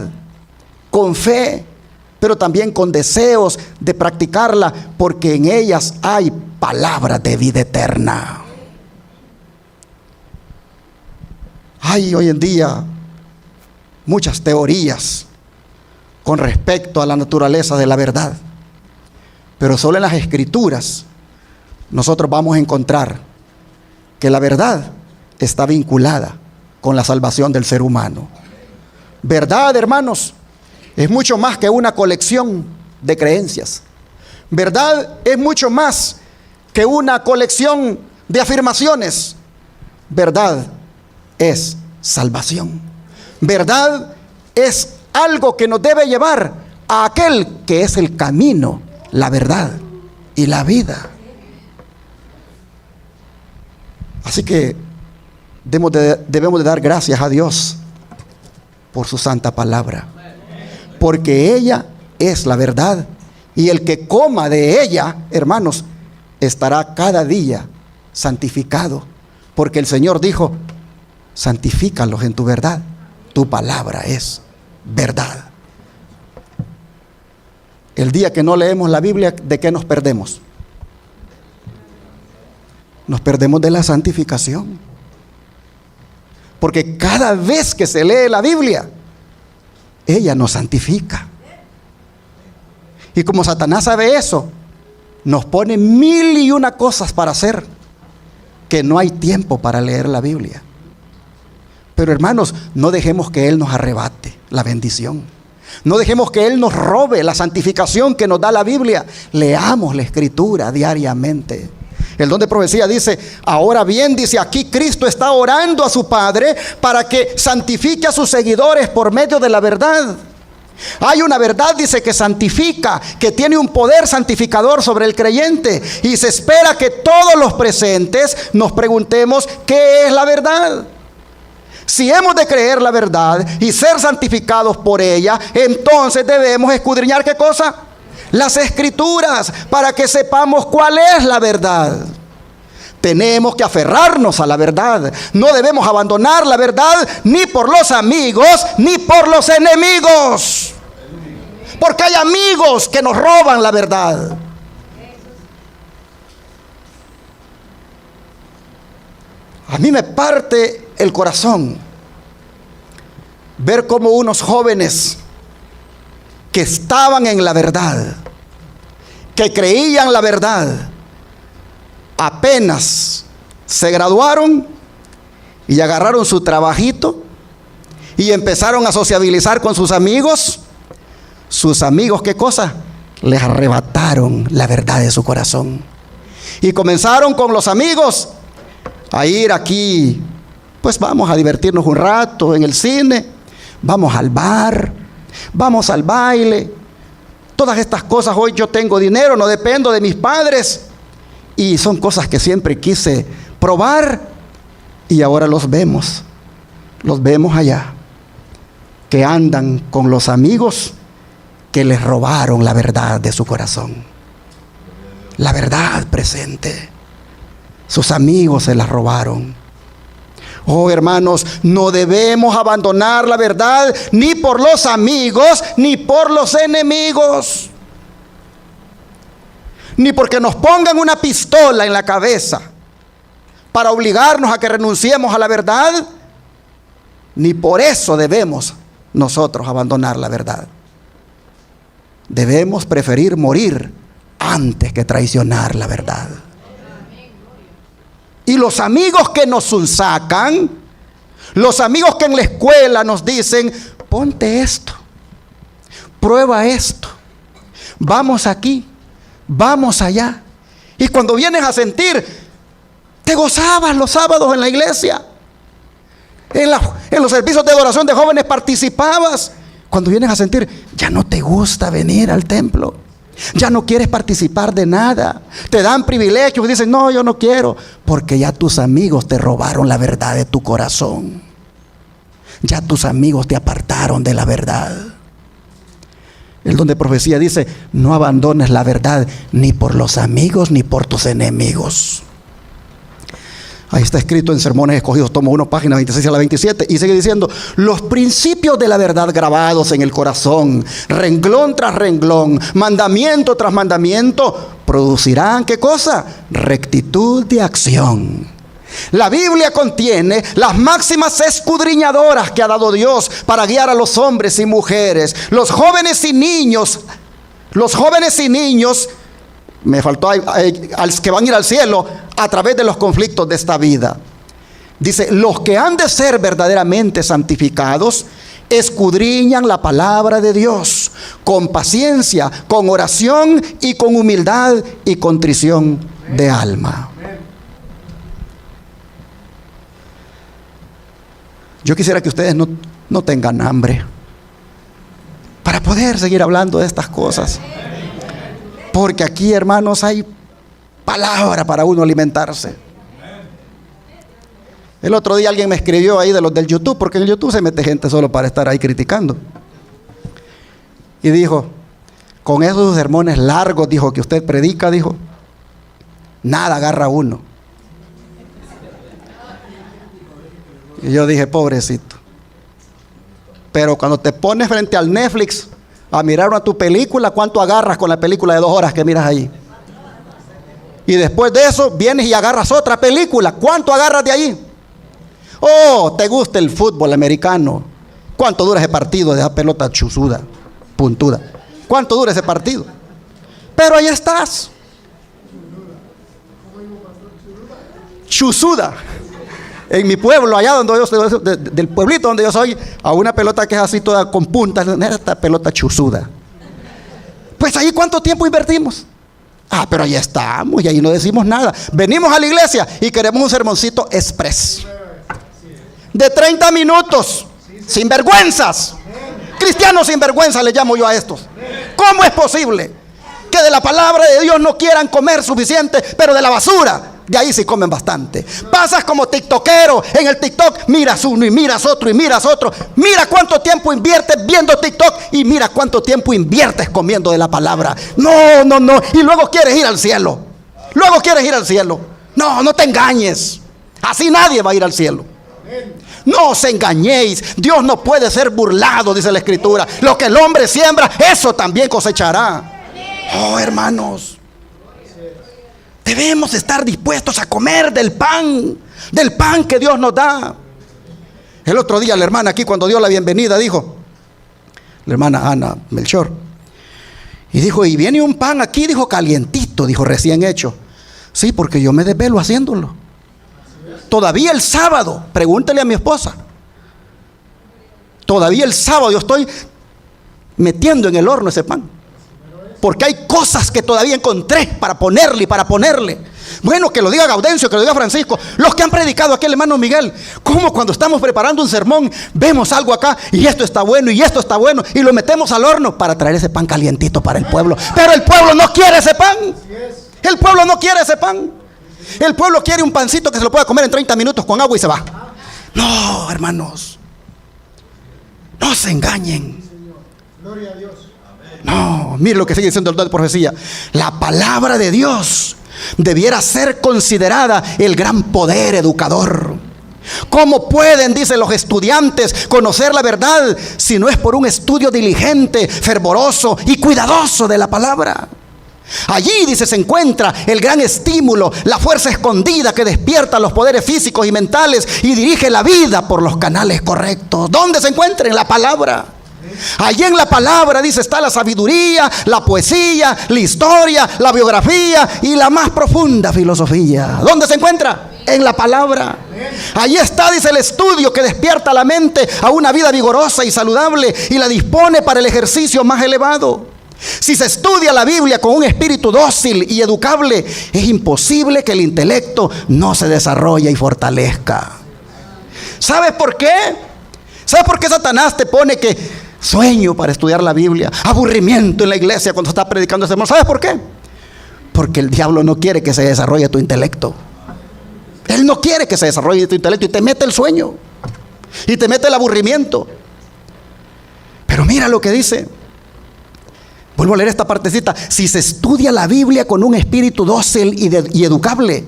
con fe, pero también con deseos de practicarla, porque en ellas hay palabra de vida eterna. Hay hoy en día muchas teorías con respecto a la naturaleza de la verdad. Pero solo en las Escrituras nosotros vamos a encontrar que la verdad está vinculada con la salvación del ser humano. Verdad, hermanos, es mucho más que una colección de creencias. Verdad es mucho más que una colección de afirmaciones. Verdad es salvación. Verdad es algo que nos debe llevar a aquel que es el camino, la verdad y la vida. Así que debemos de dar gracias a Dios por su santa palabra, porque ella es la verdad, y el que coma de ella, hermanos, estará cada día santificado, porque el Señor dijo: santifícalos en tu verdad, tu palabra es verdad. El día que no leemos la Biblia, ¿de qué nos perdemos? Nos perdemos de la santificación. Porque cada vez que se lee la Biblia, ella nos santifica. Y como Satanás sabe eso, nos pone 1001 cosas para hacer, que no hay tiempo para leer la Biblia. Pero hermanos, no dejemos que Él nos arrebate la bendición. No dejemos que Él nos robe la santificación que nos da la Biblia. Leamos la Escritura diariamente. El don de profecía dice: ahora bien, dice aquí, Cristo está orando a su Padre para que santifique a sus seguidores por medio de la verdad. Hay una verdad, dice, que santifica, que tiene un poder santificador sobre el creyente, y se espera que todos los presentes nos preguntemos: ¿qué es la verdad? Si hemos de creer la verdad y ser santificados por ella, entonces debemos escudriñar ¿qué cosa? Las Escrituras, para que sepamos cuál es la verdad. Tenemos que aferrarnos a la verdad. No debemos abandonar la verdad, ni por los amigos, ni por los enemigos. Porque hay amigos que nos roban la verdad. A mí me parte el corazón ver cómo unos jóvenes que estaban en la verdad, que creían la verdad, apenas se graduaron y agarraron su trabajito y empezaron a sociabilizar con sus amigos. Sus amigos, ¿qué cosa? Les arrebataron la verdad de su corazón. Y comenzaron con los amigos a ir aquí, pues vamos a divertirnos un rato en el cine, vamos al bar, vamos al baile, todas estas cosas. Hoy yo tengo dinero, no dependo de mis padres, y son cosas que siempre quise probar, y ahora los vemos allá, que andan con los amigos que les robaron la verdad de su corazón, la verdad presente. Sus amigos se la robaron. Oh, hermanos, no debemos abandonar la verdad, ni por los amigos, ni por los enemigos, ni porque nos pongan una pistola en la cabeza para obligarnos a que renunciemos a la verdad, ni por eso debemos nosotros abandonar la verdad. Debemos preferir morir antes que traicionar la verdad. Y los amigos que nos sacan, los amigos que en la escuela nos dicen: ponte esto, prueba esto, vamos aquí, vamos allá. Y cuando vienes a sentir, te gozabas los sábados en la iglesia, en los servicios de adoración de jóvenes participabas. Cuando vienes a sentir, ya no te gusta venir al templo, ya no quieres participar de nada, te dan privilegios y dicen: no, yo no quiero, porque ya tus amigos te robaron la verdad de tu corazón. Ya tus amigos te apartaron de la verdad. El don de profecía dice: no abandones la verdad, ni por los amigos, ni por tus enemigos. Ahí está escrito en Sermones Escogidos, tomo 1, página 26 a la 27, y sigue diciendo: los principios de la verdad grabados en el corazón, renglón tras renglón, mandamiento tras mandamiento, producirán ¿qué cosa? Rectitud de acción. La Biblia contiene las máximas escudriñadoras que ha dado Dios para guiar a los hombres y mujeres, los jóvenes y niños Me faltó que van a ir al cielo a través de los conflictos de esta vida. Dice, los que han de ser verdaderamente santificados escudriñan la palabra de Dios con paciencia, con oración y con humildad y contrición de alma. Yo quisiera que ustedes no tengan hambre para poder seguir hablando de estas cosas. Porque aquí, hermanos, hay palabra para uno alimentarse. El otro día alguien me escribió ahí de los del YouTube, porque en el YouTube se mete gente solo para estar ahí criticando. Y dijo, con esos sermones largos, dijo, que usted predica, dijo, nada agarra a uno. Y yo dije, pobrecito. Pero cuando te pones frente al Netflix a mirar una tu película, ¿cuánto agarras con la película de 2 horas que miras ahí? Y después de eso vienes y agarras otra película, ¿cuánto agarras de ahí? Oh, ¿te gusta el fútbol americano? ¿Cuánto dura ese partido de esa pelota chuzuda, puntuda? ¿Cuánto dura ese partido? Pero ahí estás. Chuzuda. En mi pueblo, allá donde yo soy, del pueblito donde yo soy, a una pelota que es así toda con puntas, esta pelota chuzuda. Pues ahí ¿cuánto tiempo invertimos? Pero ahí estamos y ahí no decimos nada. Venimos a la iglesia y queremos un sermoncito express de 30 minutos, sin vergüenzas. Cristianos sin vergüenza le llamo yo a estos. ¿Cómo es posible que de la palabra de Dios no quieran comer suficiente, pero de la basura, de ahí sí comen bastante? Pasas como tiktokero en el TikTok, miras uno y miras otro y miras otro. Mira cuánto tiempo inviertes viendo TikTok y mira cuánto tiempo inviertes comiendo de la palabra. No. Y luego quieres ir al cielo. No te engañes. Así nadie va a ir al cielo. No os engañéis. Dios no puede ser burlado, dice la Escritura. Lo que el hombre siembra, eso también cosechará. Oh, hermanos, debemos estar dispuestos a comer del pan que Dios nos da. El otro día la hermana aquí, cuando dio la bienvenida, dijo, la hermana Ana Melchor, y dijo, y viene un pan aquí, dijo, calientito, dijo, recién hecho. Sí, porque yo me desvelo haciéndolo. Todavía el sábado, pregúntele a mi esposa, todavía el sábado yo estoy metiendo en el horno ese pan, porque hay cosas que todavía encontré para ponerle. Bueno, que lo diga Gaudencio, que lo diga Francisco, los que han predicado aquí, el hermano Miguel. Como cuando estamos preparando un sermón, vemos algo acá y esto está bueno y esto está bueno y lo metemos al horno para traer ese pan calientito para el pueblo. Pero el pueblo no quiere ese pan. El pueblo no quiere ese pan. El pueblo quiere un pancito que se lo pueda comer en 30 minutos con agua y se va. No, hermanos, no se engañen. Gloria a Dios. No, mire lo que sigue diciendo el don de profecía. La palabra de Dios debiera ser considerada el gran poder educador. ¿Cómo pueden, dicen los estudiantes, conocer la verdad si no es por un estudio diligente, fervoroso y cuidadoso de la palabra? Allí, dice, se encuentra el gran estímulo, la fuerza escondida que despierta los poderes físicos y mentales y dirige la vida por los canales correctos. ¿Dónde se encuentra? En la palabra. Allí en la palabra, dice, está la sabiduría, la poesía, la historia, la biografía y la más profunda filosofía. ¿Dónde se encuentra? En la palabra. Allí está, dice, el estudio que despierta la mente a una vida vigorosa y saludable y la dispone para el ejercicio más elevado. Si se estudia la Biblia con un espíritu dócil y educable, es imposible que el intelecto no se desarrolle y fortalezca. ¿Sabes por qué? ¿Sabes por qué Satanás te pone que sueño para estudiar la Biblia, aburrimiento en la iglesia cuando está predicando ese sermón? ¿Sabes por qué? Porque el diablo no quiere que se desarrolle tu intelecto. Él no quiere que se desarrolle tu intelecto y te mete el sueño y te mete el aburrimiento. Pero mira lo que dice. Vuelvo a leer esta partecita. Si se estudia la Biblia con un espíritu dócil y educable,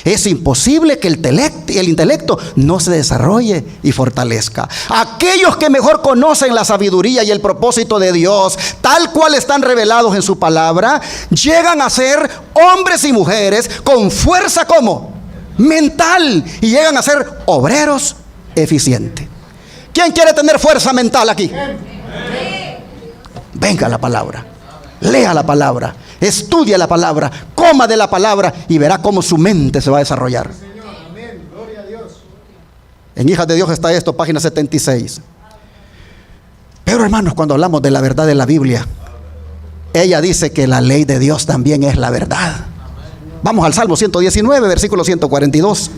es imposible que el intelecto no se desarrolle y fortalezca. Aquellos que mejor conocen la sabiduría y el propósito de Dios, tal cual están revelados en su palabra, llegan a ser hombres y mujeres con fuerza como mental y llegan a ser obreros eficientes. ¿Quién quiere tener fuerza mental aquí? Venga la palabra. Lea la palabra, estudia la palabra, coma de la palabra y verá cómo su mente se va a desarrollar. En Hijas de Dios está esto, página 76. Pero hermanos, cuando hablamos de la verdad de la Biblia, ella dice que la ley de Dios también es la verdad. Vamos al Salmo 119, versículo 142.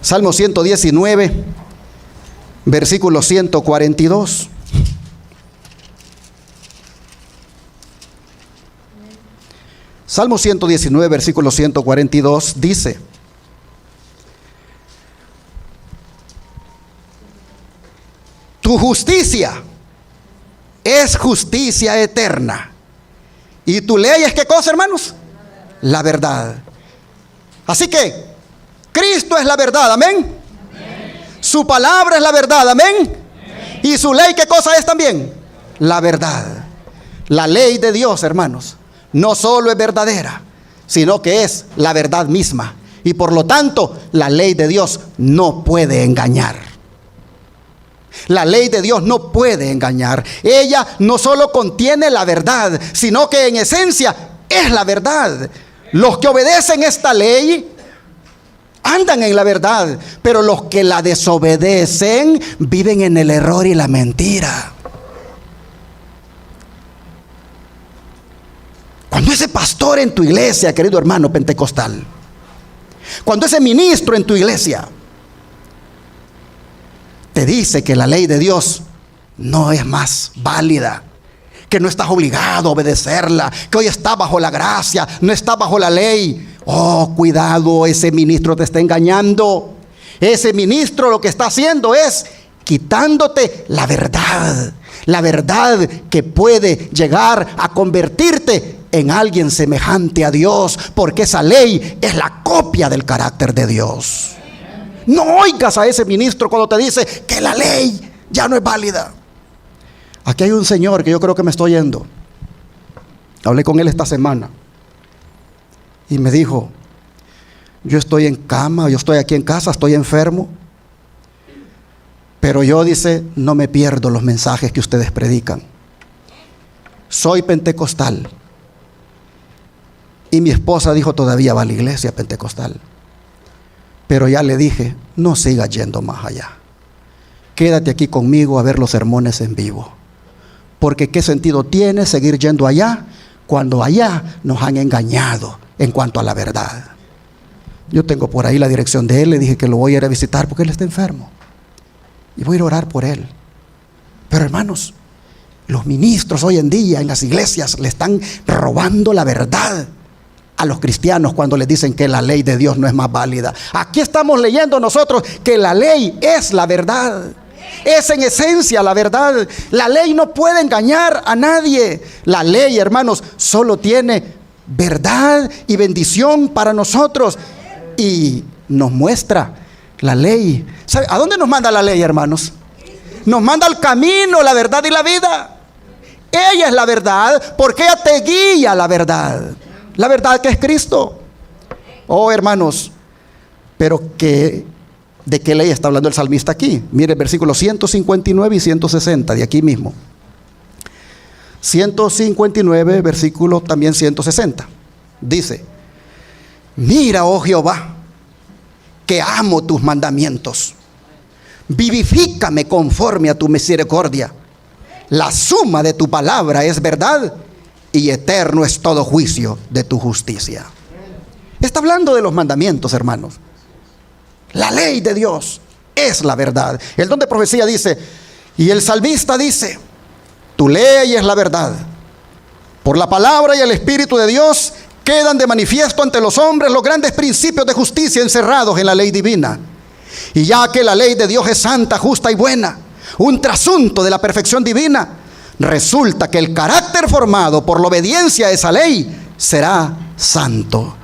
Salmo 119, versículo 142. Salmo 119, versículo 142 dice: tu justicia es justicia eterna. ¿Y tu ley es qué cosa, hermanos? La verdad. Así que Cristo es la verdad, amén. Su palabra es la verdad, amén. Y su ley, ¿qué cosa es también? La verdad. La ley de Dios, hermanos, no solo es verdadera, sino que es la verdad misma. Y por lo tanto, la ley de Dios no puede engañar. La ley de Dios no puede engañar. Ella no solo contiene la verdad, sino que en esencia es la verdad. Los que obedecen esta ley andan en la verdad, pero los que la desobedecen viven en el error y la mentira. Cuando ese pastor en tu iglesia, querido hermano pentecostal, cuando ese ministro en tu iglesia te dice que la ley de Dios no es más válida, que no estás obligado a obedecerla, que hoy está bajo la gracia, no está bajo la ley. Oh, cuidado, ese ministro te está engañando. Ese ministro lo que está haciendo es quitándote la verdad que puede llegar a convertirte en alguien semejante a Dios, porque esa ley es la copia del carácter de Dios. No oigas a ese ministro cuando te dice que la ley ya no es válida. Aquí hay un señor que yo creo que me estoy yendo. Hablé con él esta semana y me dijo: yo estoy en cama, yo estoy aquí en casa, estoy enfermo, pero yo, dice, no me pierdo los mensajes que ustedes predican. Soy pentecostal. Y mi esposa dijo: todavía va a la iglesia pentecostal. Pero ya le dije: no sigas yendo más allá. Quédate aquí conmigo a ver los sermones en vivo. Porque qué sentido tiene seguir yendo allá cuando allá nos han engañado en cuanto a la verdad. Yo tengo por ahí la dirección de él. Le dije que lo voy a ir a visitar porque él está enfermo y voy a ir a orar por él. Pero hermanos, los ministros hoy en día en las iglesias le están robando la verdad a los cristianos cuando les dicen que la ley de Dios no es más válida. Aquí estamos leyendo nosotros que la ley es la verdad. Es en esencia la verdad. La ley no puede engañar a nadie. La ley, hermanos, solo tiene verdad y bendición para nosotros. Y nos muestra la ley. ¿Sabe a dónde nos manda la ley, hermanos? Nos manda al camino, la verdad y la vida. Ella es la verdad porque ella te guía a la verdad. La verdad que es Cristo. Oh, hermanos, pero ¿de qué ley está hablando el salmista aquí? Mire, versículos 159 y 160, de aquí mismo. 159, versículo también 160. Dice: mira, oh Jehová, que amo tus mandamientos. Vivifícame conforme a tu misericordia. La suma de tu palabra es verdad, y eterno es todo juicio de tu justicia. Está hablando de los mandamientos, hermanos. La ley de Dios es la verdad. El don de profecía dice, y el salmista dice: tu ley es la verdad. Por la palabra y el Espíritu de Dios quedan de manifiesto ante los hombres los grandes principios de justicia encerrados en la ley divina. Y ya que la ley de Dios es santa, justa y buena, un trasunto de la perfección divina, resulta que el carácter formado por la obediencia a esa ley será santo.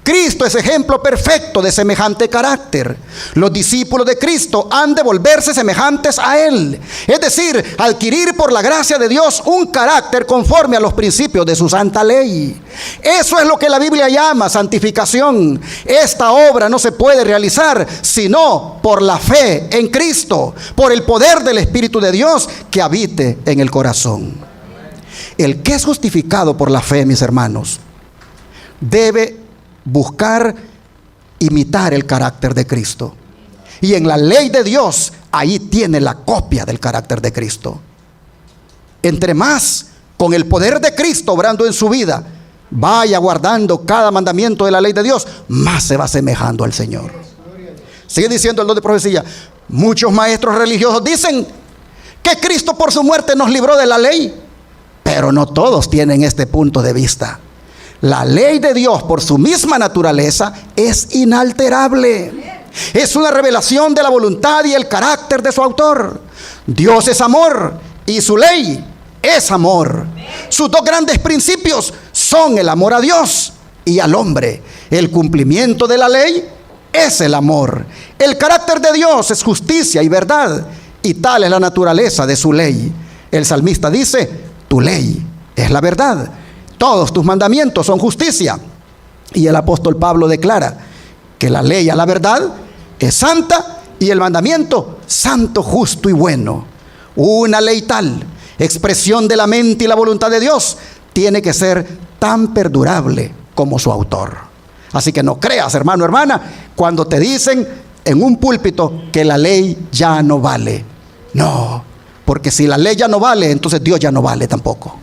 Cristo es ejemplo perfecto de semejante carácter. Los discípulos de Cristo han de volverse semejantes a Él, es decir, adquirir por la gracia de Dios un carácter conforme a los principios de su santa ley. Eso es lo que la Biblia llama santificación. Esta obra no se puede realizar sino por la fe en Cristo, por el poder del Espíritu de Dios que habite en el corazón. El que es justificado por la fe, mis hermanos, debe buscar imitar el carácter de Cristo. Y en la ley de Dios, ahí tiene la copia del carácter de Cristo. Entre más con el poder de Cristo obrando en su vida, vaya guardando cada mandamiento de la ley de Dios, más se va asemejando al Señor. Sigue diciendo el don de profecía. Muchos maestros religiosos dicen que Cristo por su muerte nos libró de la ley, pero no todos tienen este punto de vista. La ley de Dios por su misma naturaleza es inalterable. Es una revelación de la voluntad y el carácter de su autor. Dios es amor y su ley es amor. Sus dos grandes principios son el amor a Dios y al hombre. El cumplimiento de la ley es el amor. El carácter de Dios es justicia y verdad, y tal es la naturaleza de su ley. El salmista dice: tu ley es la verdad, todos tus mandamientos son justicia. Y el apóstol Pablo declara que la ley a la verdad es santa y el mandamiento santo, justo y bueno. Una ley tal, expresión de la mente y la voluntad de Dios, tiene que ser tan perdurable como su autor. Así que no creas, hermano, hermana, cuando te dicen en un púlpito que la ley ya no vale. No, porque si la ley ya no vale, entonces Dios ya no vale tampoco.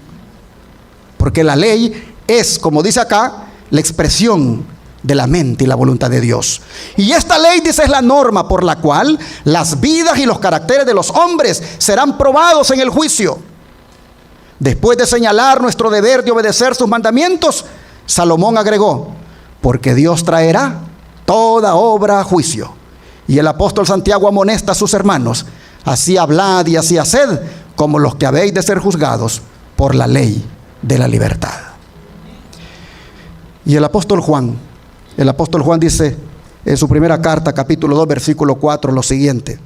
Porque la ley es, como dice acá, la expresión de la mente y la voluntad de Dios. Y esta ley, dice, es la norma por la cual las vidas y los caracteres de los hombres serán probados en el juicio. Después de señalar nuestro deber de obedecer sus mandamientos, Salomón agregó: porque Dios traerá toda obra a juicio. Y el apóstol Santiago amonesta a sus hermanos: así hablad y así haced, como los que habéis de ser juzgados por la ley de la libertad. Y el apóstol Juan dice en su primera carta, capítulo 2, versículo 4, lo siguiente.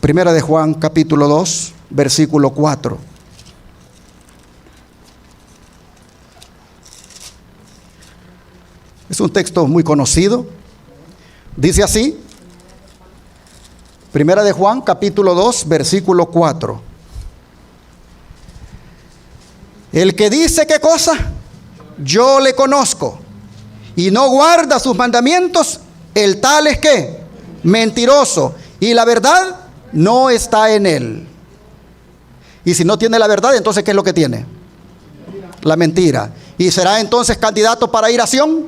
Primera de Juan, capítulo 2, versículo 4. Es un texto muy conocido. Dice así: Primera de Juan, capítulo 2, versículo 4. El que dice qué cosa, yo le conozco, y no guarda sus mandamientos, el tal es que mentiroso, y la verdad no está en él. Y si no tiene la verdad, entonces ¿qué es lo que tiene? La mentira. ¿Y será entonces candidato para ir a Sión?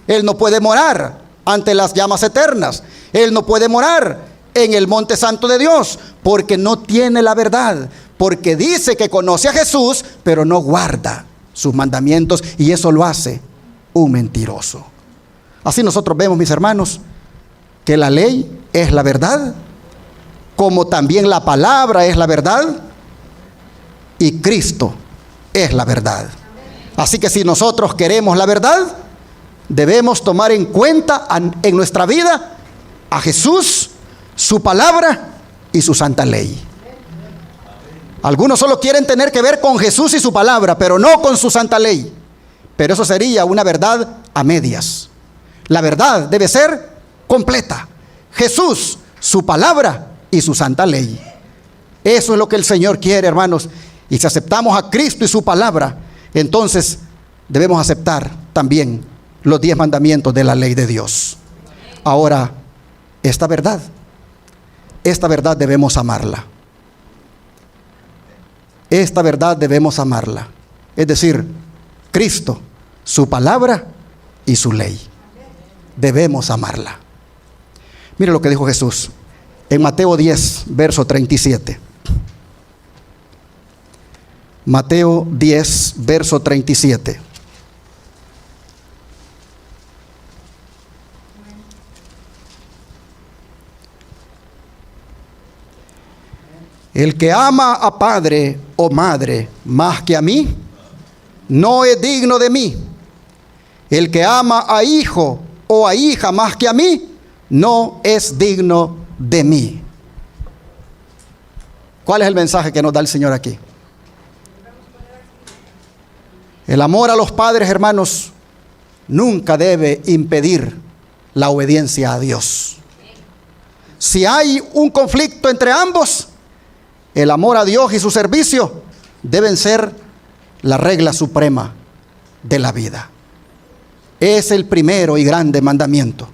Él no puede morar ante las llamas eternas. Él no puede morar en el monte santo de Dios, porque no tiene la verdad. Porque dice que conoce a Jesús, pero no guarda sus mandamientos, y eso lo hace un mentiroso. Así nosotros vemos, mis hermanos, que la ley es la verdad, como también la palabra es la verdad, y Cristo es la verdad. Así que si nosotros queremos la verdad, debemos tomar en cuenta en nuestra vida a Jesús, su palabra y su santa ley. Algunos solo quieren tener que ver con Jesús y su palabra, pero no con su santa ley. Pero eso sería una verdad a medias. La verdad debe ser completa: Jesús, su palabra y su santa ley. Eso es lo que el Señor quiere, hermanos. Y si aceptamos a Cristo y su palabra, entonces debemos aceptar también los 10 mandamientos de la ley de Dios. Ahora, esta verdad debemos amarla. Esta verdad debemos amarla. Es decir, Cristo, su palabra y su ley. Debemos amarla. Mire lo que dijo Jesús en Mateo 10, verso 37. Mateo 10, verso 37. El que ama a padre o madre más que a mí, no es digno de mí. El que ama a hijo o a hija más que a mí, no es digno de mí. ¿Cuál es el mensaje que nos da el Señor aquí? El amor a los padres, hermanos, nunca debe impedir la obediencia a Dios. Si hay un conflicto entre ambos, el amor a Dios y su servicio deben ser la regla suprema de la vida. Es el primero y grande mandamiento.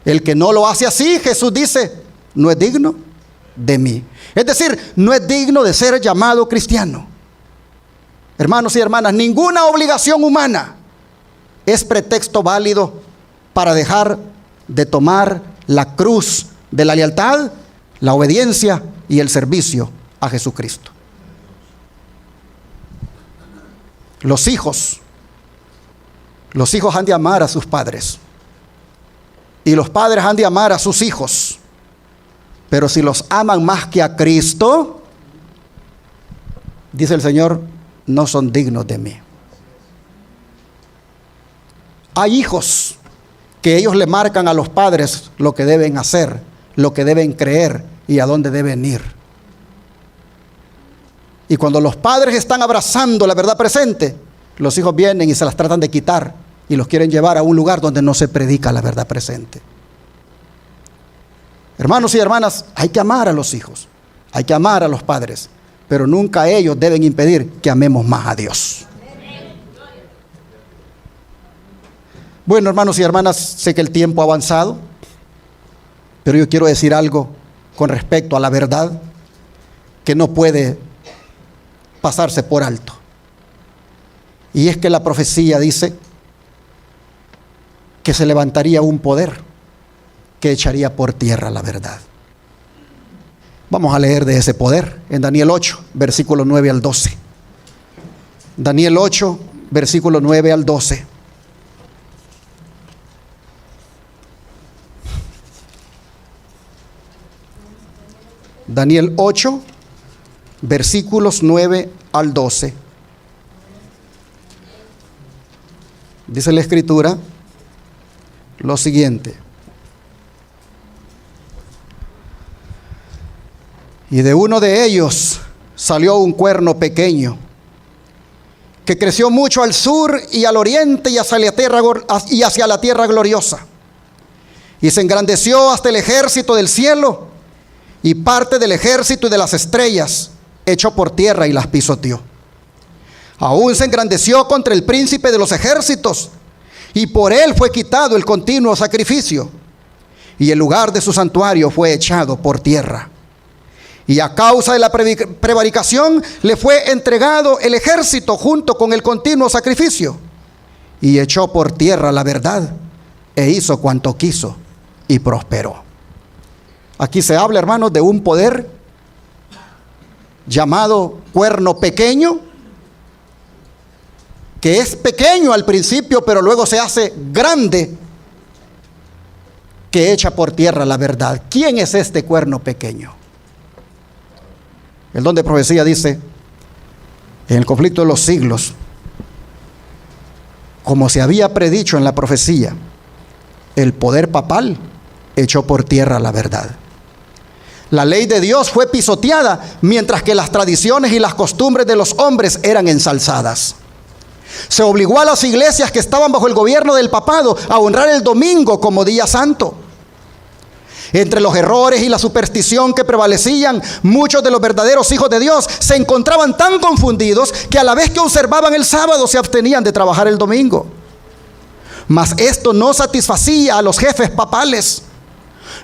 El que no lo hace así, Jesús dice, no es digno de mí. Es decir, no es digno de ser llamado cristiano. Hermanos y hermanas, ninguna obligación humana es pretexto válido para dejar de tomar la cruz de la lealtad, la obediencia y el servicio a Jesucristo. Los hijos han de amar a sus padres y los padres han de amar a sus hijos. Pero si los aman más que a Cristo, dice el Señor, no son dignos de mí. Hay hijos que ellos le marcan a los padres lo que deben hacer, lo que deben creer y a dónde deben ir. Y cuando los padres están abrazando la verdad presente, los hijos vienen y se las tratan de quitar y los quieren llevar a un lugar donde no se predica la verdad presente. Hermanos y hermanas, hay que amar a los hijos, hay que amar a los padres, pero nunca ellos deben impedir que amemos más a Dios. Bueno, hermanos y hermanas, sé que el tiempo ha avanzado, pero yo quiero decir algo con respecto a la verdad que no puede pasarse por alto. Y es que la profecía dice que se levantaría un poder que echaría por tierra la verdad. Vamos a leer de ese poder en Daniel 8, versículo 9 al 12. Daniel 8, versículo 9 al 12. Daniel 8, versículos 9 al 12. Dice la Escritura lo siguiente: y de uno de ellos salió un cuerno pequeño, que creció mucho al sur y al oriente y hacia la tierra gloriosa, y se engrandeció hasta el ejército del cielo, y parte del ejército y de las estrellas echó por tierra y las pisoteó. Aún se engrandeció contra el príncipe de los ejércitos, y por él fue quitado el continuo sacrificio, y el lugar de su santuario fue echado por tierra. Y a causa de la prevaricación le fue entregado el ejército junto con el continuo sacrificio, y echó por tierra la verdad, e hizo cuanto quiso, y prosperó. Aquí se habla, hermanos, de un poder llamado cuerno pequeño, que es pequeño al principio, pero luego se hace grande, que echa por tierra la verdad. ¿Quién es este cuerno pequeño? El don de profecía dice, en el conflicto de los siglos, como se había predicho en la profecía, el poder papal echó por tierra la verdad. La ley de Dios fue pisoteada, mientras que las tradiciones y las costumbres de los hombres eran ensalzadas. Se obligó a las iglesias que estaban bajo el gobierno del papado a honrar el domingo como día santo. Entre los errores y la superstición que prevalecían, muchos de los verdaderos hijos de Dios se encontraban tan confundidos que a la vez que observaban el sábado se abstenían de trabajar el domingo. Mas esto no satisfacía a los jefes papales.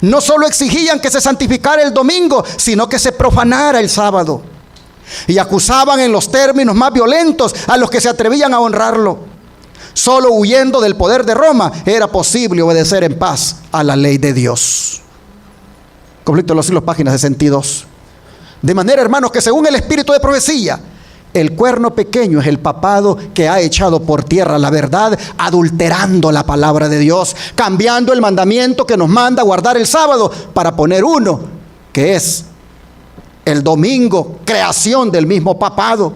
No solo exigían que se santificara el domingo, sino que se profanara el sábado. Y acusaban en los términos más violentos a los que se atrevían a honrarlo. Solo huyendo del poder de Roma era posible obedecer en paz a la ley de Dios. Conflicto de los siglos, página 62. De manera, hermanos, que según el espíritu de profecía, el cuerno pequeño es el papado que ha echado por tierra la verdad, adulterando la palabra de Dios, cambiando el mandamiento que nos manda guardar el sábado para poner uno, que es el domingo, creación del mismo papado.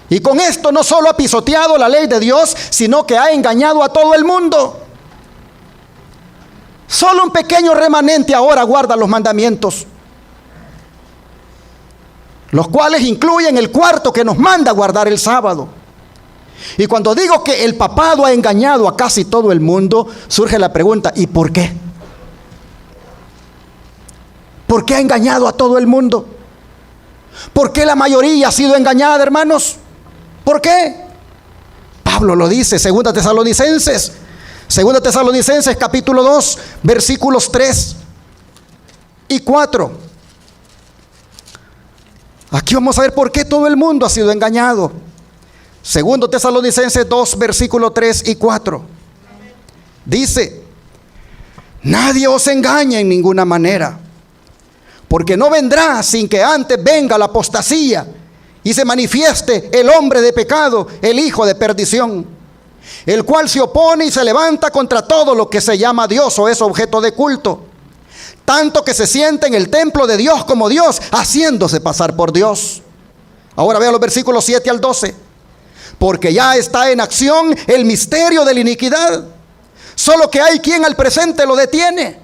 Y con esto no solo ha pisoteado la ley de Dios, sino que ha engañado a todo el mundo. Solo un pequeño remanente ahora guarda los mandamientos, los cuales incluyen el cuarto que nos manda guardar el sábado. Y cuando digo que el papado ha engañado a casi todo el mundo, surge la pregunta, ¿y por qué? ¿Por qué ha engañado a todo el mundo? ¿Por qué la mayoría ha sido engañada, hermanos? ¿Por qué? Pablo lo dice, 2 Tesalonicenses capítulo 2, versículos 3 y 4. Aquí vamos a ver por qué todo el mundo ha sido engañado. 2 Tesalonicenses 2, versículos 3 y 4. Dice: nadie os engañe en ninguna manera, porque no vendrá sin que antes venga la apostasía y se manifieste el hombre de pecado, el hijo de perdición, el cual se opone y se levanta contra todo lo que se llama Dios o es objeto de culto, tanto que se siente en el templo de Dios como Dios, haciéndose pasar por Dios. Ahora vean los versículos 7 al 12. Porque ya está en acción el misterio de la iniquidad, solo que hay quien al presente lo detiene,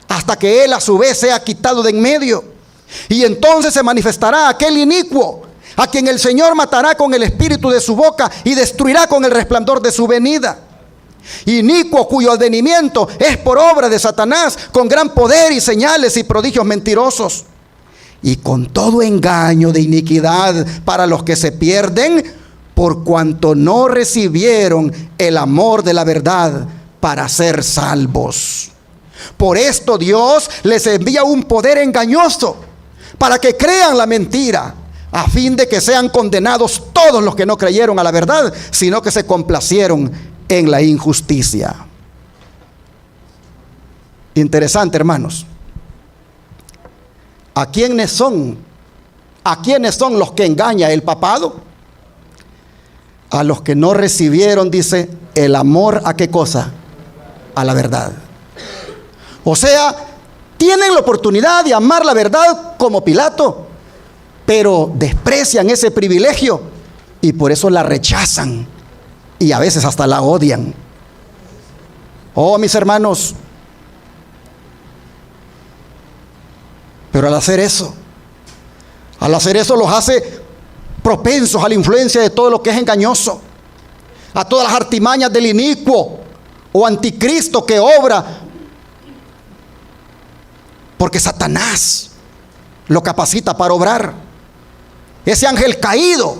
hasta que él a su vez sea quitado de en medio. Y entonces se manifestará aquel inicuo, a quien el Señor matará con el espíritu de su boca y destruirá con el resplandor de su venida. Inicuo cuyo advenimiento es por obra de Satanás, con gran poder y señales y prodigios mentirosos, y con todo engaño de iniquidad para los que se pierden, por cuanto no recibieron el amor de la verdad para ser salvos. Por esto Dios les envía un poder engañoso para que crean la mentira, a fin de que sean condenados todos los que no creyeron a la verdad, sino que se complacieron en la injusticia. Interesante, hermanos. ¿A quiénes son los que engaña el papado? A los que no recibieron, dice, el amor ¿a qué cosa? A la verdad. O sea, tienen la oportunidad de amar la verdad como Pilato, pero desprecian ese privilegio y por eso la rechazan y a veces hasta la odian. Oh, mis hermanos, pero al hacer eso los hace propensos a la influencia de todo lo que es engañoso, a todas las artimañas del inicuo o anticristo que obra, porque Satanás lo capacita para obrar. Ese ángel caído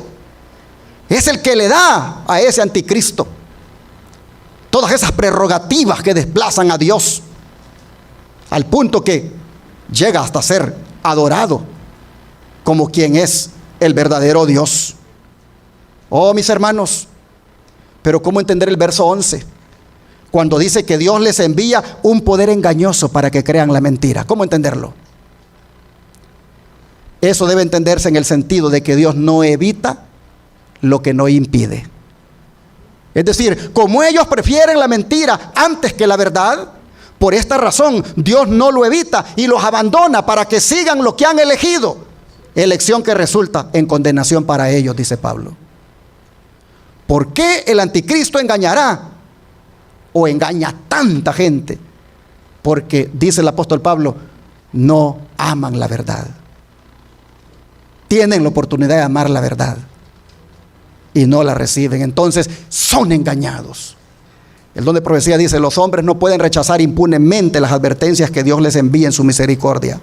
es el que le da a ese anticristo todas esas prerrogativas que desplazan a Dios, al punto que llega hasta ser adorado como quien es el verdadero Dios. Oh, mis hermanos, pero ¿cómo entender el verso 11? Cuando dice que Dios les envía un poder engañoso para que crean la mentira. ¿Cómo entenderlo? Eso debe entenderse en el sentido de que Dios no evita lo que no impide. Es decir, como ellos prefieren la mentira antes que la verdad, por esta razón Dios no lo evita y los abandona para que sigan lo que han elegido. Elección que resulta en condenación para ellos, dice Pablo. ¿Por qué el anticristo engañará o engaña tanta gente? Porque, dice el apóstol Pablo, no aman la verdad. Tienen la oportunidad de amar la verdad y no la reciben, entonces son engañados. El don de profecía dice: los hombres no pueden rechazar impunemente las advertencias que Dios les envía en su misericordia.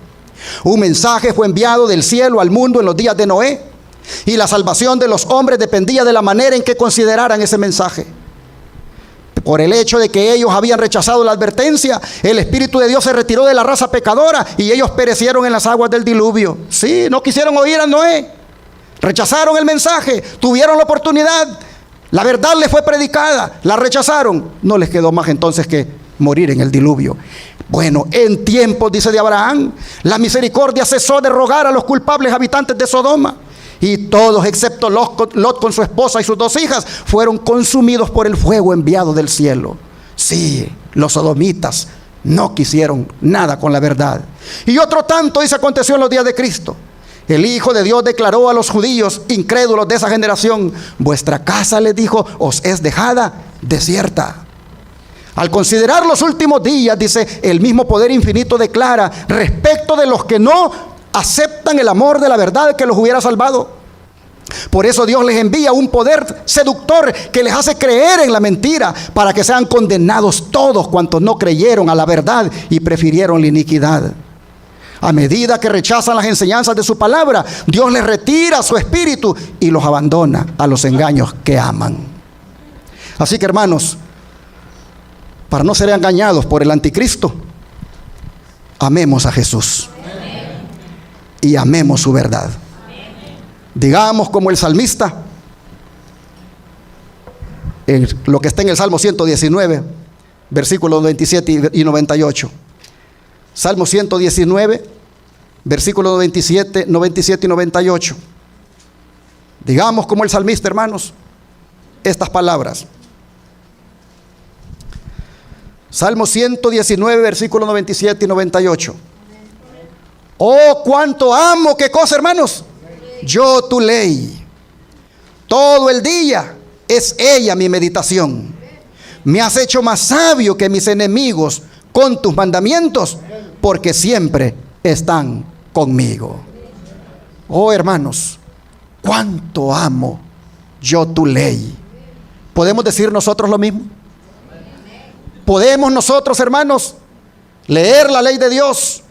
Un mensaje fue enviado del cielo al mundo en los días de Noé, y la salvación de los hombres dependía de la manera en que consideraran ese mensaje. Por el hecho de que ellos habían rechazado la advertencia, el Espíritu de Dios se retiró de la raza pecadora y ellos perecieron en las aguas del diluvio. Sí, no quisieron oír a Noé, rechazaron el mensaje, tuvieron la oportunidad, la verdad les fue predicada, la rechazaron, no les quedó más entonces que morir en el diluvio. Bueno, en tiempos, dice, de Abraham, la misericordia cesó de rogar a los culpables habitantes de Sodoma, y todos excepto Lot con su esposa y sus 2 hijas fueron consumidos por el fuego enviado del cielo. Sí, los sodomitas no quisieron nada con la verdad. Y otro tanto, dice, aconteció en los días de Cristo. El Hijo de Dios declaró a los judíos incrédulos de esa generación: vuestra casa, les dijo, os es dejada desierta. Al considerar los últimos días, dice, el mismo poder infinito declara respecto de los que no aceptan el amor de la verdad que los hubiera salvado. Por eso Dios les envía un poder seductor que les hace creer en la mentira, para que sean condenados todos cuantos no creyeron a la verdad y prefirieron la iniquidad. A medida que rechazan las enseñanzas de su palabra, Dios les retira su espíritu y los abandona a los engaños que aman. Así que, hermanos, para no ser engañados por el anticristo, amemos a Jesús y amemos su verdad. Digamos como el salmista, lo que está en el Salmo 119, versículos 27 y 98. Salmo 119, versículos 97 y 98. Digamos como el salmista, hermanos, estas palabras. Salmo 119, versículos 97 y 98. Oh, cuánto amo, ¿qué cosa, hermanos? Yo tu ley. Todo el día es ella mi meditación. Me has hecho más sabio que mis enemigos con tus mandamientos, porque siempre están conmigo. Oh, hermanos, cuánto amo yo tu ley. ¿Podemos decir nosotros lo mismo? ¿Podemos nosotros, hermanos, leer la ley de Dios,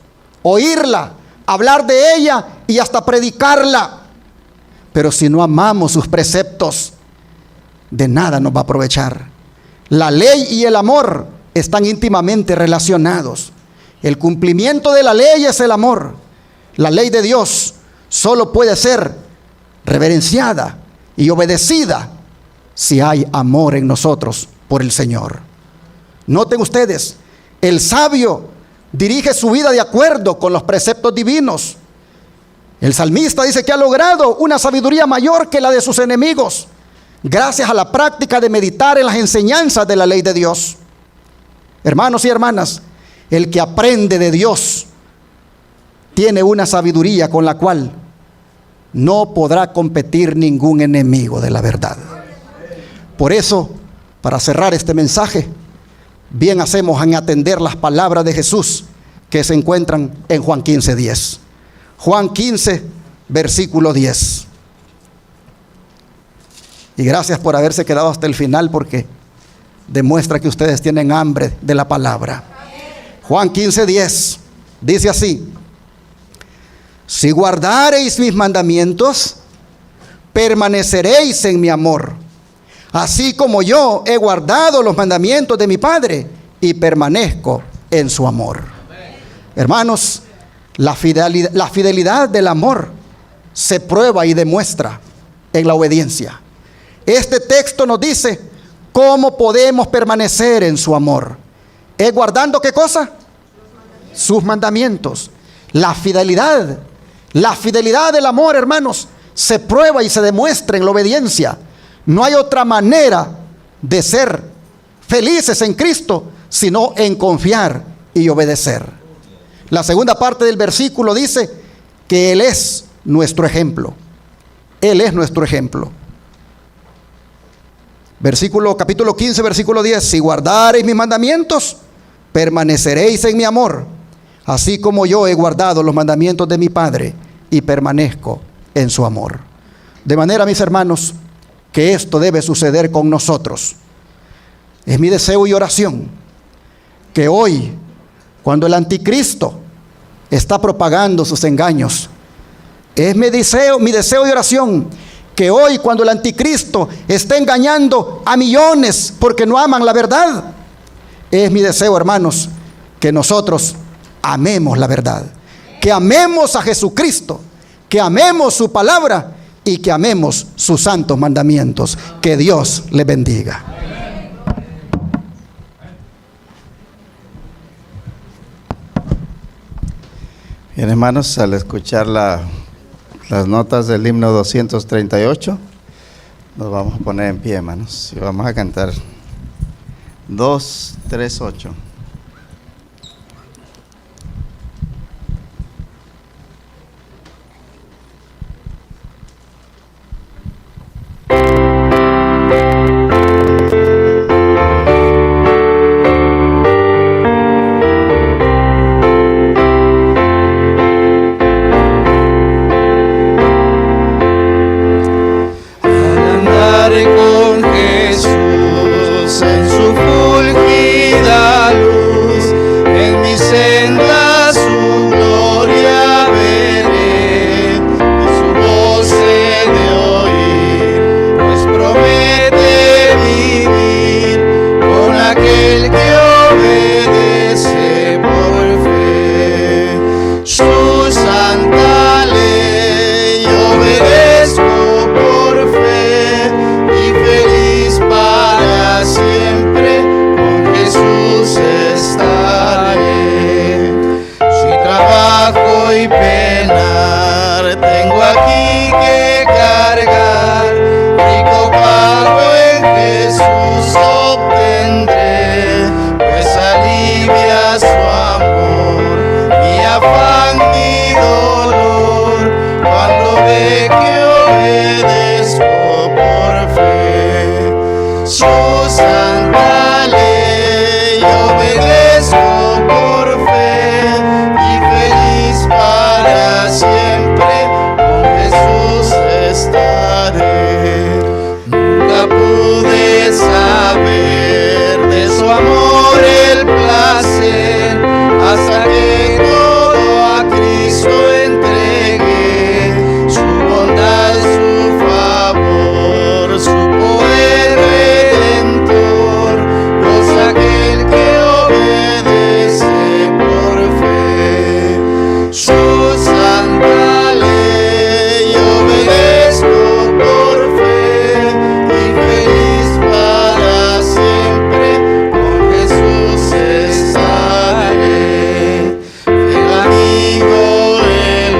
oírla, hablar de ella y hasta predicarla? Pero si no amamos sus preceptos, de nada nos va a aprovechar. La ley y el amor están íntimamente relacionados. El cumplimiento de la ley es el amor. La ley de Dios solo puede ser reverenciada y obedecida si hay amor en nosotros por el Señor. Noten ustedes, el sabio dirige su vida de acuerdo con los preceptos divinos. El salmista dice que ha logrado una sabiduría mayor que la de sus enemigos, gracias a la práctica de meditar en las enseñanzas de la ley de Dios. Hermanos y hermanas, el que aprende de Dios tiene una sabiduría con la cual no podrá competir ningún enemigo de la verdad. Por eso, para cerrar este mensaje, bien hacemos en atender las palabras de Jesús que se encuentran en Juan 15:10. Juan 15, versículo 10. Y gracias por haberse quedado hasta el final, porque demuestra que ustedes tienen hambre de la palabra. Juan 15:10 dice así: si guardareis mis mandamientos, permaneceréis en mi amor, así como yo he guardado los mandamientos de mi Padre y permanezco en su amor. Hermanos, la fidelidad del amor se prueba y demuestra en la obediencia. Este texto nos dice cómo podemos permanecer en su amor. ¿Es guardando qué cosa? Sus mandamientos. La fidelidad del amor, hermanos, se prueba y se demuestra en la obediencia. No hay otra manera de ser felices en Cristo sino en confiar y obedecer. La segunda parte del versículo dice que Él es nuestro ejemplo. Él es nuestro ejemplo. Capítulo 15, versículo 10. Si guardareis mis mandamientos, permaneceréis en mi amor, así como yo he guardado los mandamientos de mi Padre y permanezco en su amor. De manera, mis hermanos, que esto debe suceder con nosotros. Es mi deseo y oración que hoy, cuando el anticristo está propagando sus engaños, es mi deseo y oración que hoy, cuando el anticristo está engañando a millones porque no aman la verdad, es mi deseo, hermanos, que nosotros amemos la verdad, que amemos a Jesucristo, que amemos su palabra y que amemos sus santos mandamientos. Que Dios les bendiga. Bien, hermanos, al escuchar las notas del himno 238, nos vamos a poner en pie, hermanos, y vamos a cantar 238. Con Jesús en su fulgida luz. y obedezco por fe, y feliz para siempre con Jesús estaré. Nunca pude saber de su amor el placer, hasta que todo a Cristo entregué, su bondad, su favor, su poder redentor, pues aquel que obedece por fe. Su santa ley obedezco por fe, y feliz para siempre con Jesús estaré. Fiel amigo Él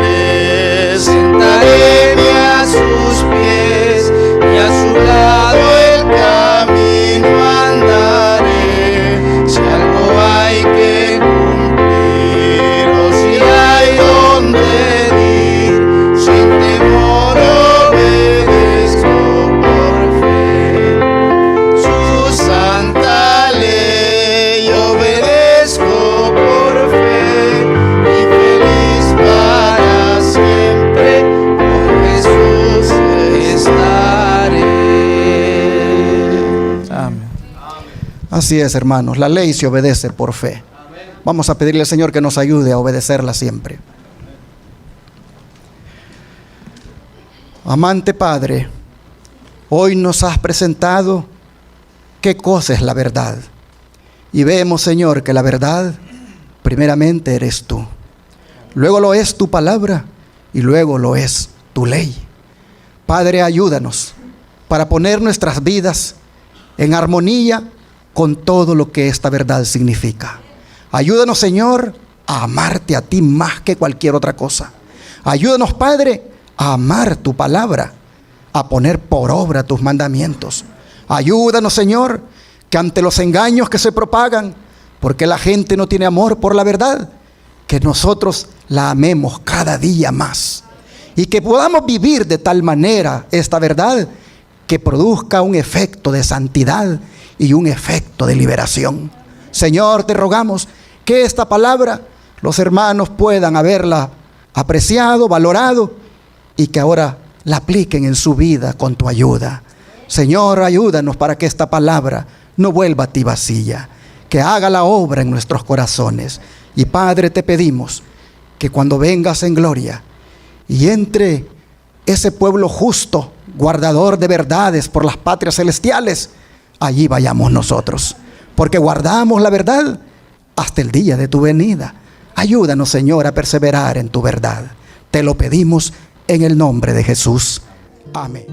es, sentaré a sus pies, y a su lado el camino andaré. Si algo hay que cumplir, o si hay donde ir, sin temor obedezco por fe. Su santa ley obedezco por fe, y feliz para siempre con Jesús estaré. Amén. Así es, hermanos, la ley se obedece por fe. Vamos a pedirle al Señor que nos ayude a obedecerla siempre. Amante Padre, hoy nos has presentado qué cosa es la verdad. Y vemos, Señor, que la verdad primeramente eres tú. Luego lo es tu palabra y luego lo es tu ley. Padre, ayúdanos para poner nuestras vidas en armonía con todo lo que esta verdad significa. Ayúdanos, Señor, a amarte a ti más que cualquier otra cosa. Ayúdanos, Padre, a amar tu palabra, a poner por obra tus mandamientos. Ayúdanos, Señor, que ante los engaños que se propagan, porque la gente no tiene amor por la verdad, que nosotros la amemos cada día más. Y que podamos vivir de tal manera esta verdad que produzca un efecto de santidad y un efecto de liberación. Señor, te rogamos que esta palabra los hermanos puedan haberla apreciado, valorado, y que ahora la apliquen en su vida con tu ayuda. Señor, ayúdanos para que esta palabra no vuelva a ti vacía, que haga la obra en nuestros corazones. Y Padre, te pedimos que cuando vengas en gloria y entre ese pueblo justo, guardador de verdades por las patrias celestiales, allí vayamos nosotros, porque guardamos la verdad hasta el día de tu venida. Ayúdanos, Señor, a perseverar en tu verdad. Te lo pedimos en el nombre de Jesús. Amén.